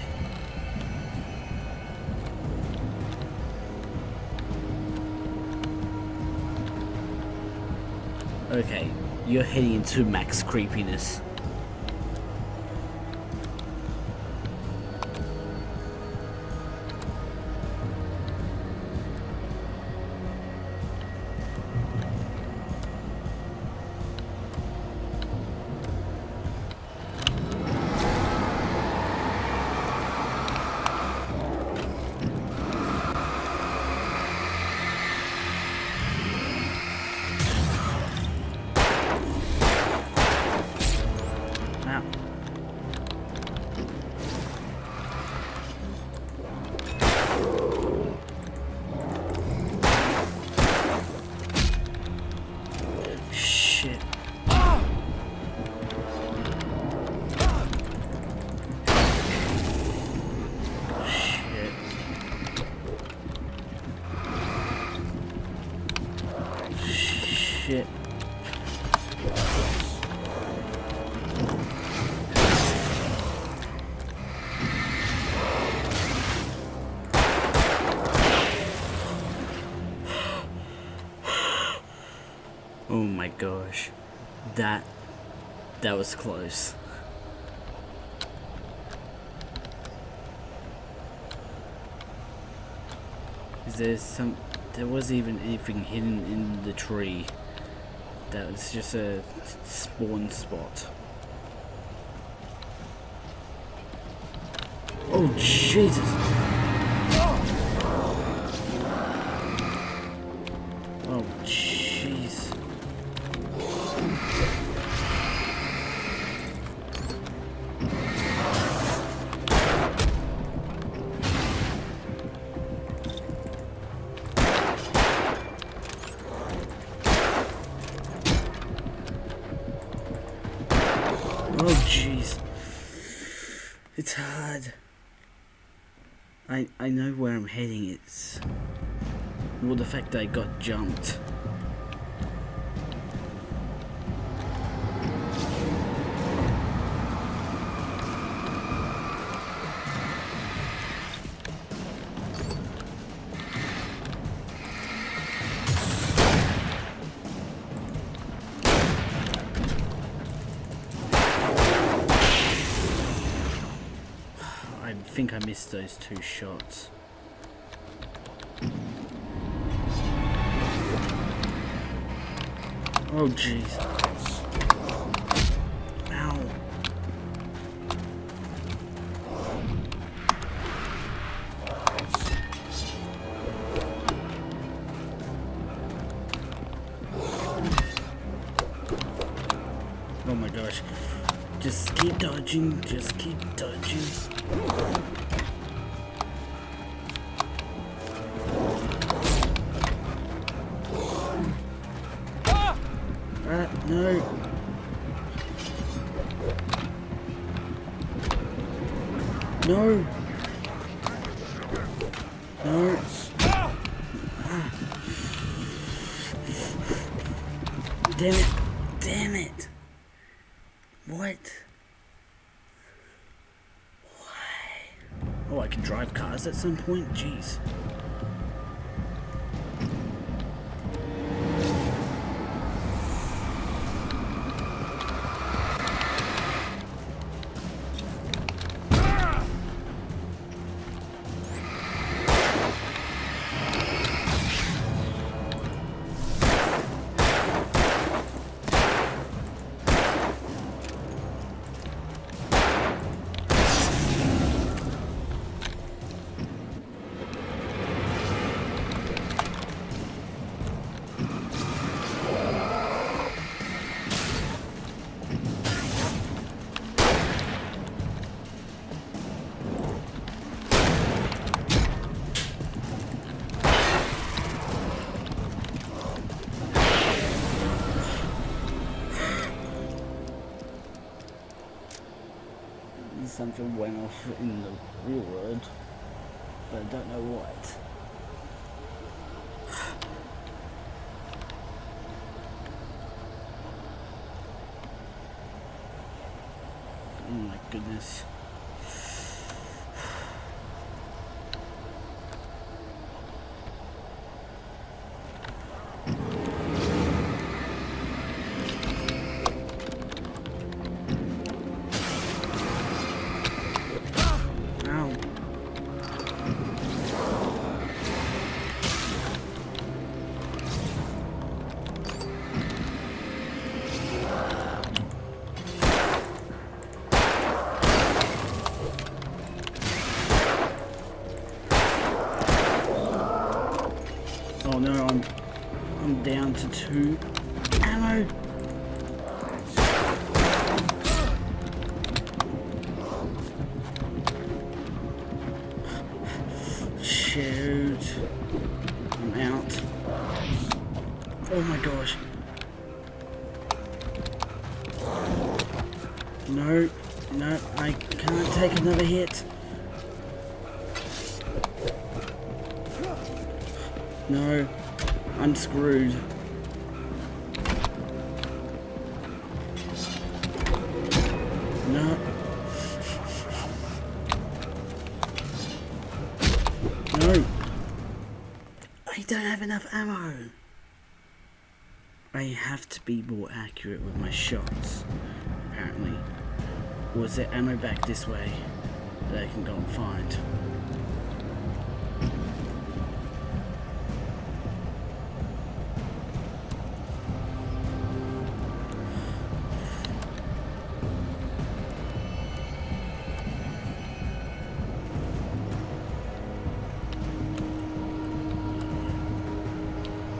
Okay, you're heading into max creepiness. Shit. Oh my gosh. That was close. There wasn't even anything hidden in the tree. That was just a spawn spot. Oh, Jesus. Oh, jeez. Oh, jeez. It's hard. I know where I'm heading. It's... well, the fact that I got jumped. I think I missed those 2 shots. Oh jeez. Ow. Oh my gosh. Just keep dodging, just keep dodging. No. No. No. Damn it. Damn it. What? Why? Oh, I can drive cars at some point? Jeez. Something went off in the real world, but I don't know what. Oh my goodness. Oh no, I'm down to 2 ammo. Shoot. I'm out. Oh my gosh. No, no, I can't take another hit. No, I'm screwed. No. No. I don't have enough ammo. I have to be more accurate with my shots, apparently. Or is there ammo back this way that I can go and find?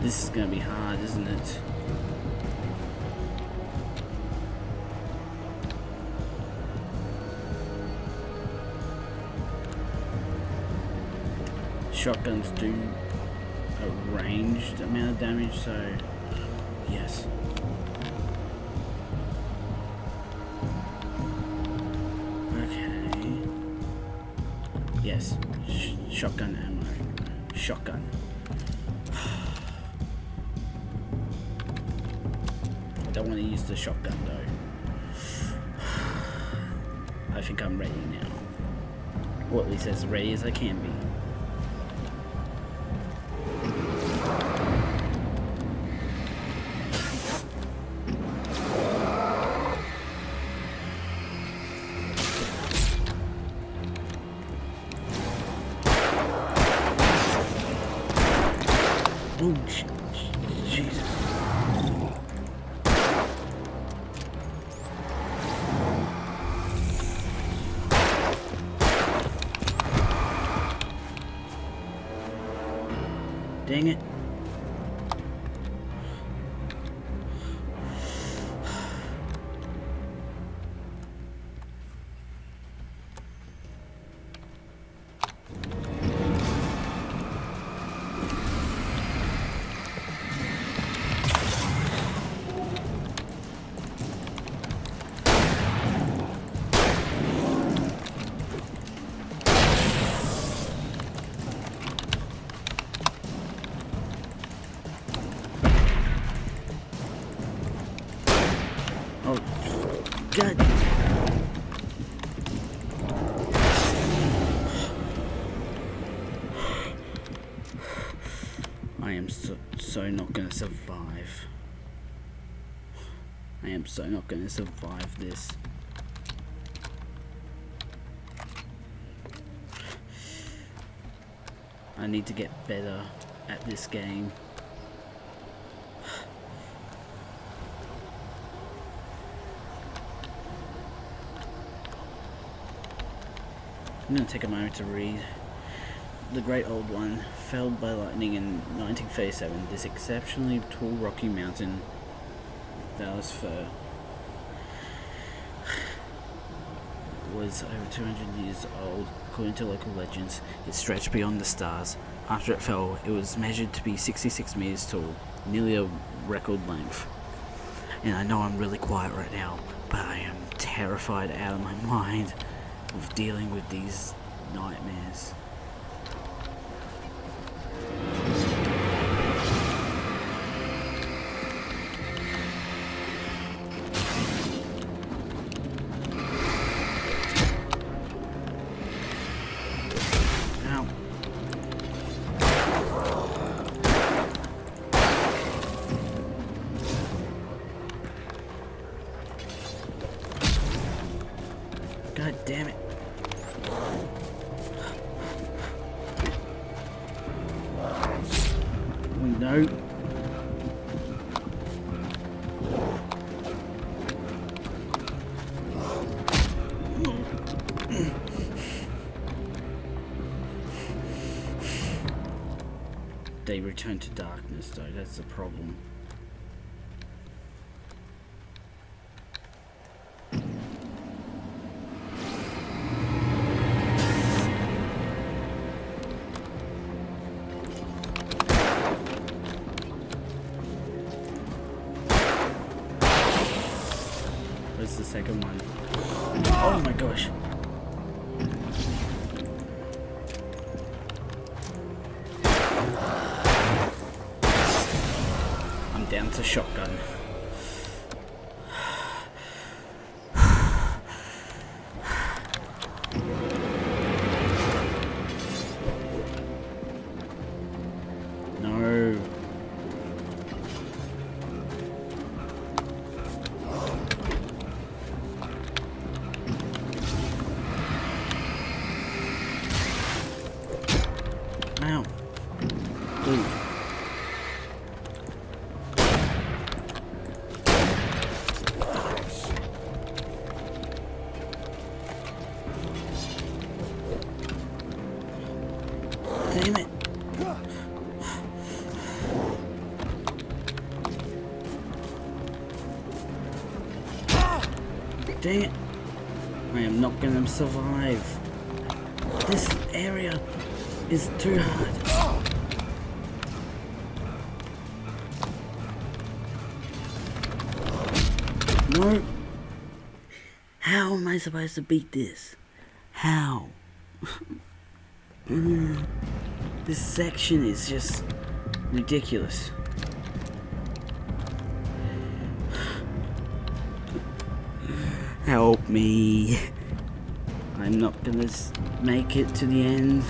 This is gonna be hard, isn't it? Shotguns do a ranged amount of damage, so yes. Okay. Yes. Shotgun ammo. Shotgun. I don't want to use the shotgun though. I think I'm ready now. Or at least as ready as I can be. Oh, Jesus. Dang it. God. I am so not gonna survive. I am so not gonna survive this. I need to get better at this game. I'm going to take a moment to read. The Great Old One, felled by lightning in 1937, this exceptionally tall rocky mountain, Vallis Fir, was over 200 years old. According to local legends, it stretched beyond the stars. After it fell, it was measured to be 66 meters tall, nearly a record length. And I know I'm really quiet right now, but I am terrified out of my mind of dealing with these nightmares. Ow. God damn it. No. They return to darkness though, that's the problem. Where's the second one? Oh my gosh. I'm down to shotgun. No. Ow. Dude. Damn it. Dang it. I am not gonna survive. This area is too hard. No. How am I supposed to beat this? How? This section is just ridiculous. Help me. I'm not gonna make it to the end.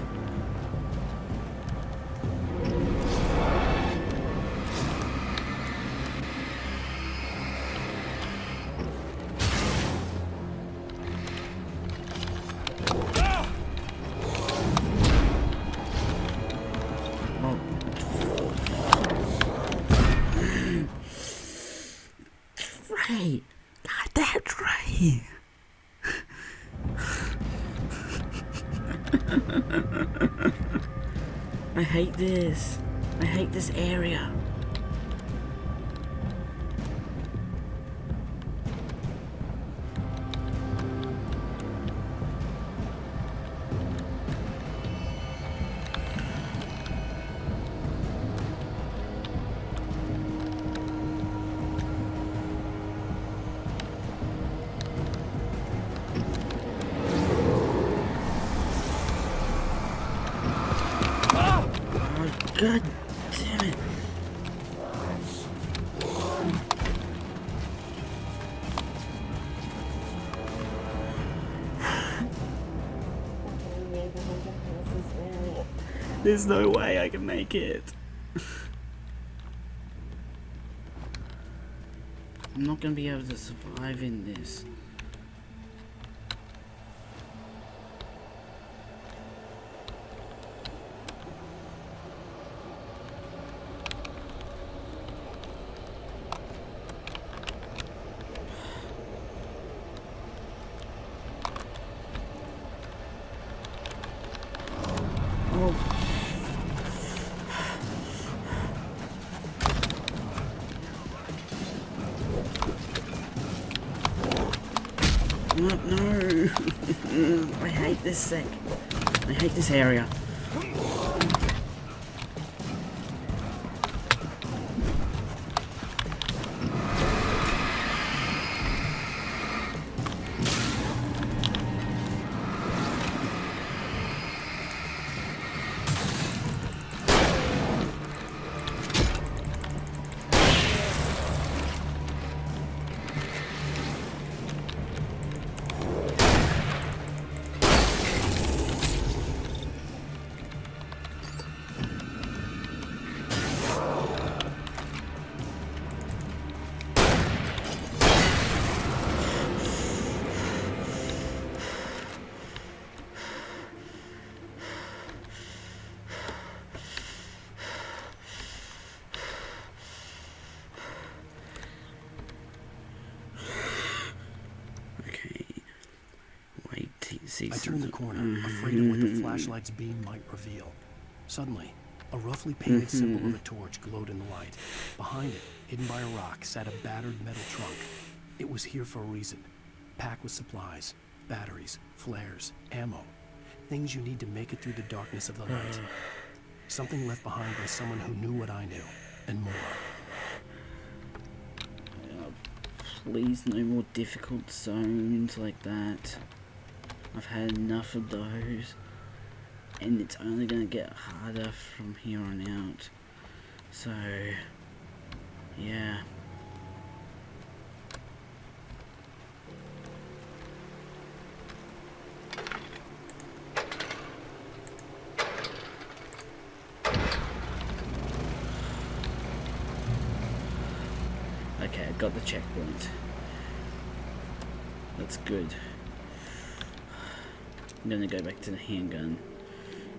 Trey! God damn, Trey! I hate this. I hate this area. God damn it. There's no way I can make it. I'm not gonna be able to survive in this. No. I hate this thing. I hate this area. I turned the corner, afraid of what the flashlight's beam might reveal. Suddenly, a roughly painted symbol of a torch glowed in the light. Behind it, hidden by a rock, sat a battered metal trunk. It was here for a reason. Packed with supplies, batteries, flares, ammo. Things you need to make it through the darkness of the night. Something left behind by someone who knew what I knew, and more. Please, no more difficult zones like that. I've had enough of those, and it's only going to get harder from here on out. So, yeah. Okay, I got the checkpoint. That's good. I'm gonna go back to the handgun.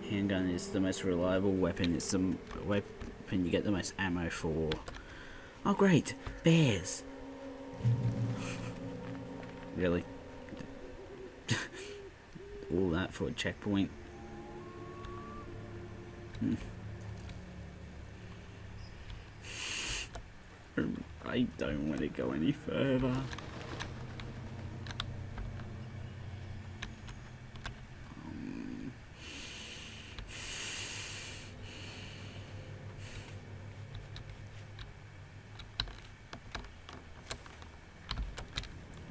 Handgun is the most reliable weapon. It's the weapon you get the most ammo for. Oh great, bears. Really? All that for a checkpoint? I don't want to go any further.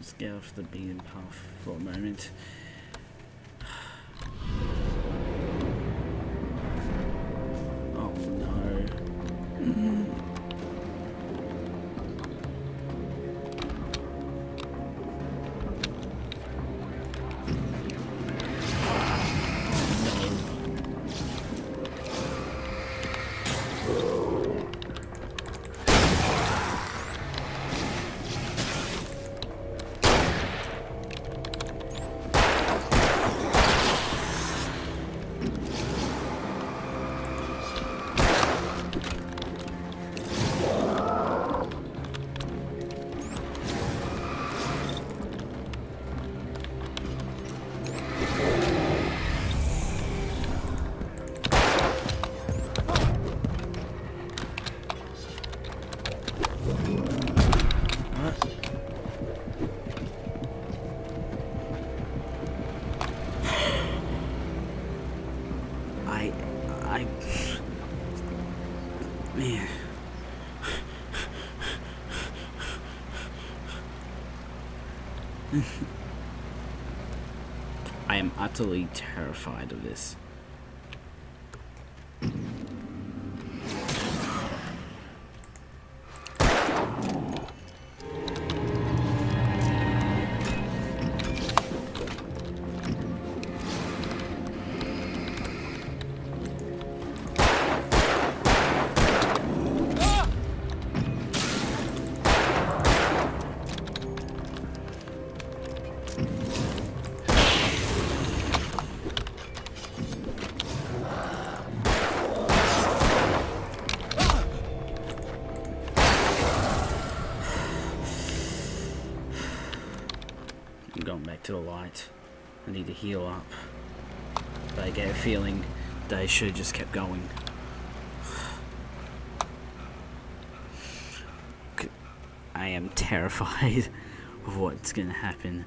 Let's get off the beaten path for a moment. Oh no. Man. I am utterly terrified of this. I'm going back to the light. I need to heal up. But I get a feeling they should have just kept going. I am terrified of what's gonna happen.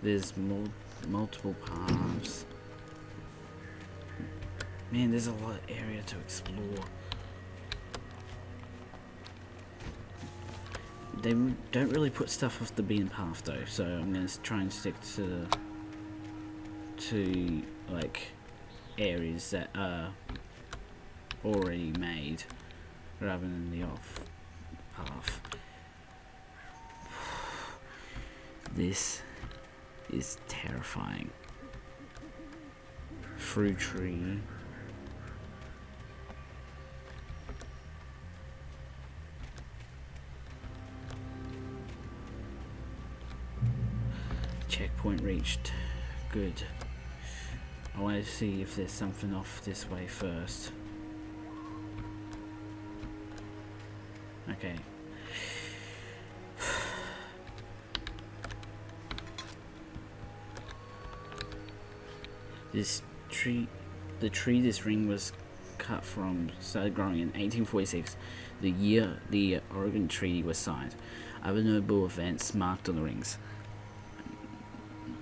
There's multiple paths. Man, there's a lot of area to explore. They don't really put stuff off the beaten path though, so I'm gonna try and stick to like areas that are already made rather than the off path. This is terrifying. Fruit tree. Checkpoint reached. Good. I want to see if there's something off this way first. Okay. This tree, the tree this ring was cut from, started growing in 1846, the year the Oregon Treaty was signed. Other notable events marked on the rings.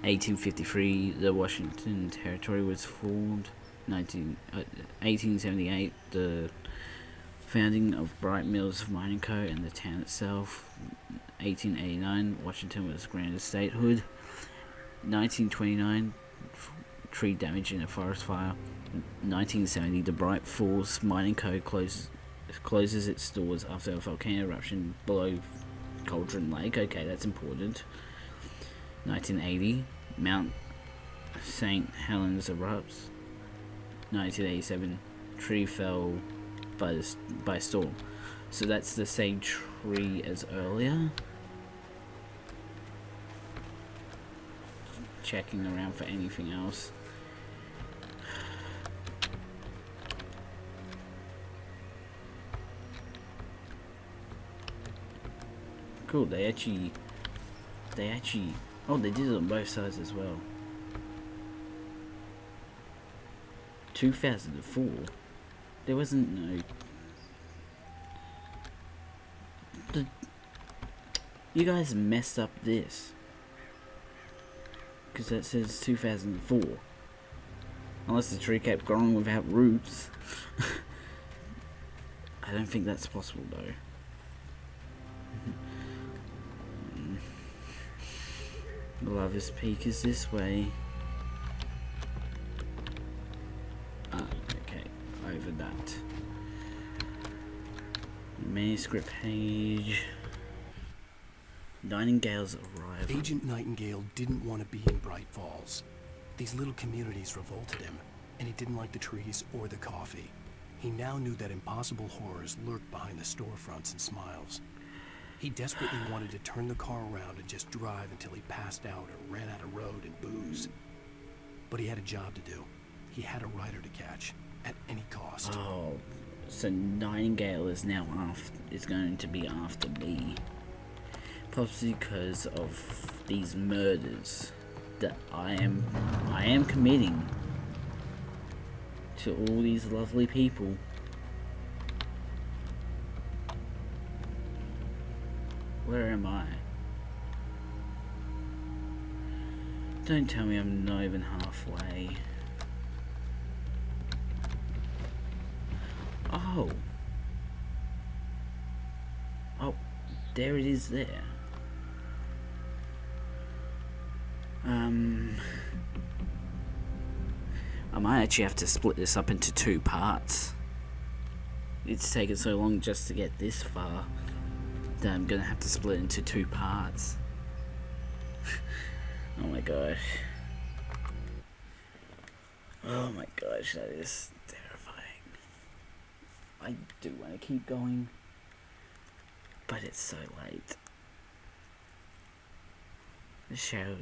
1853, the Washington Territory was formed. 1878, the founding of Bright Mills Mining Co. and the town itself. 1889, Washington was granted statehood. 1929, tree damage in a forest fire. 1970, the Bright Falls Mining Co. closes its doors after a volcano eruption below Cauldron Lake. Okay, that's important. 1980, Mount St. Helens erupts. 1987, tree fell by storm. So that's the same tree as earlier. Checking around for anything else. Cool, they actually, oh, they did it on both sides as well. 2004, there wasn't no, You guys messed up this. Because that says 2004. Unless the tree kept growing without roots. I don't think that's possible though. Lover's Peak is this way. Ah, okay, over that. Manuscript page. Nightingale's arrival. Agent Nightingale didn't want to be in Bright Falls. These little communities revolted him, and he didn't like the trees or the coffee. He now knew that impossible horrors lurked behind the storefronts and smiles. He desperately wanted to turn the car around and just drive until he passed out or ran out of road and booze. But he had a job to do. He had a rider to catch, at any cost. Oh, so Nightingale is now going to be after me. Possibly because of these murders that I am committing to all these lovely people. Where am I? Don't tell me I'm not even halfway. Oh. Oh, there it is there. I might actually have to split this up into 2 parts. It's taken so long just to get this far that I'm gonna have to split into 2 parts. Oh my gosh. Oh my gosh, that is terrifying. I do want to keep going, but it's so late. The show.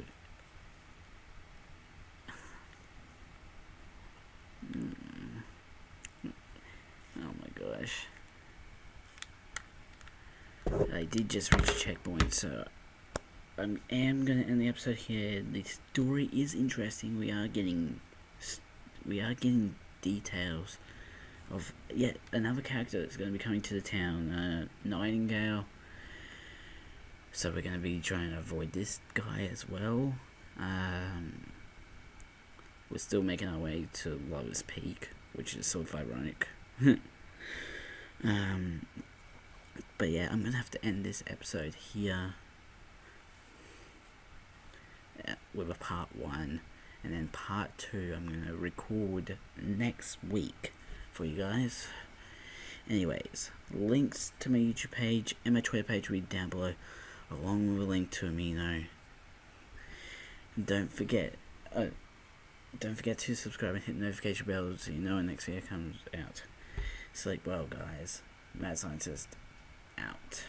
Oh my gosh. I did just reach a checkpoint, so I am gonna end the episode here. The story is interesting. We are getting details of yet another character that's going to be coming to the town, Nightingale. So we're going to be trying to avoid this guy as well. We're still making our way to Lover's Peak, which is sort of ironic. But yeah, I'm going to have to end this episode here with a part 1. And then part 2 I'm going to record next week for you guys. Anyways, links to my YouTube page and my Twitter page will be down below, along with a link to Amino. Don't forget to subscribe and hit the notification bell so you know when next video comes out. Sleep well, guys. Mad Scientist out.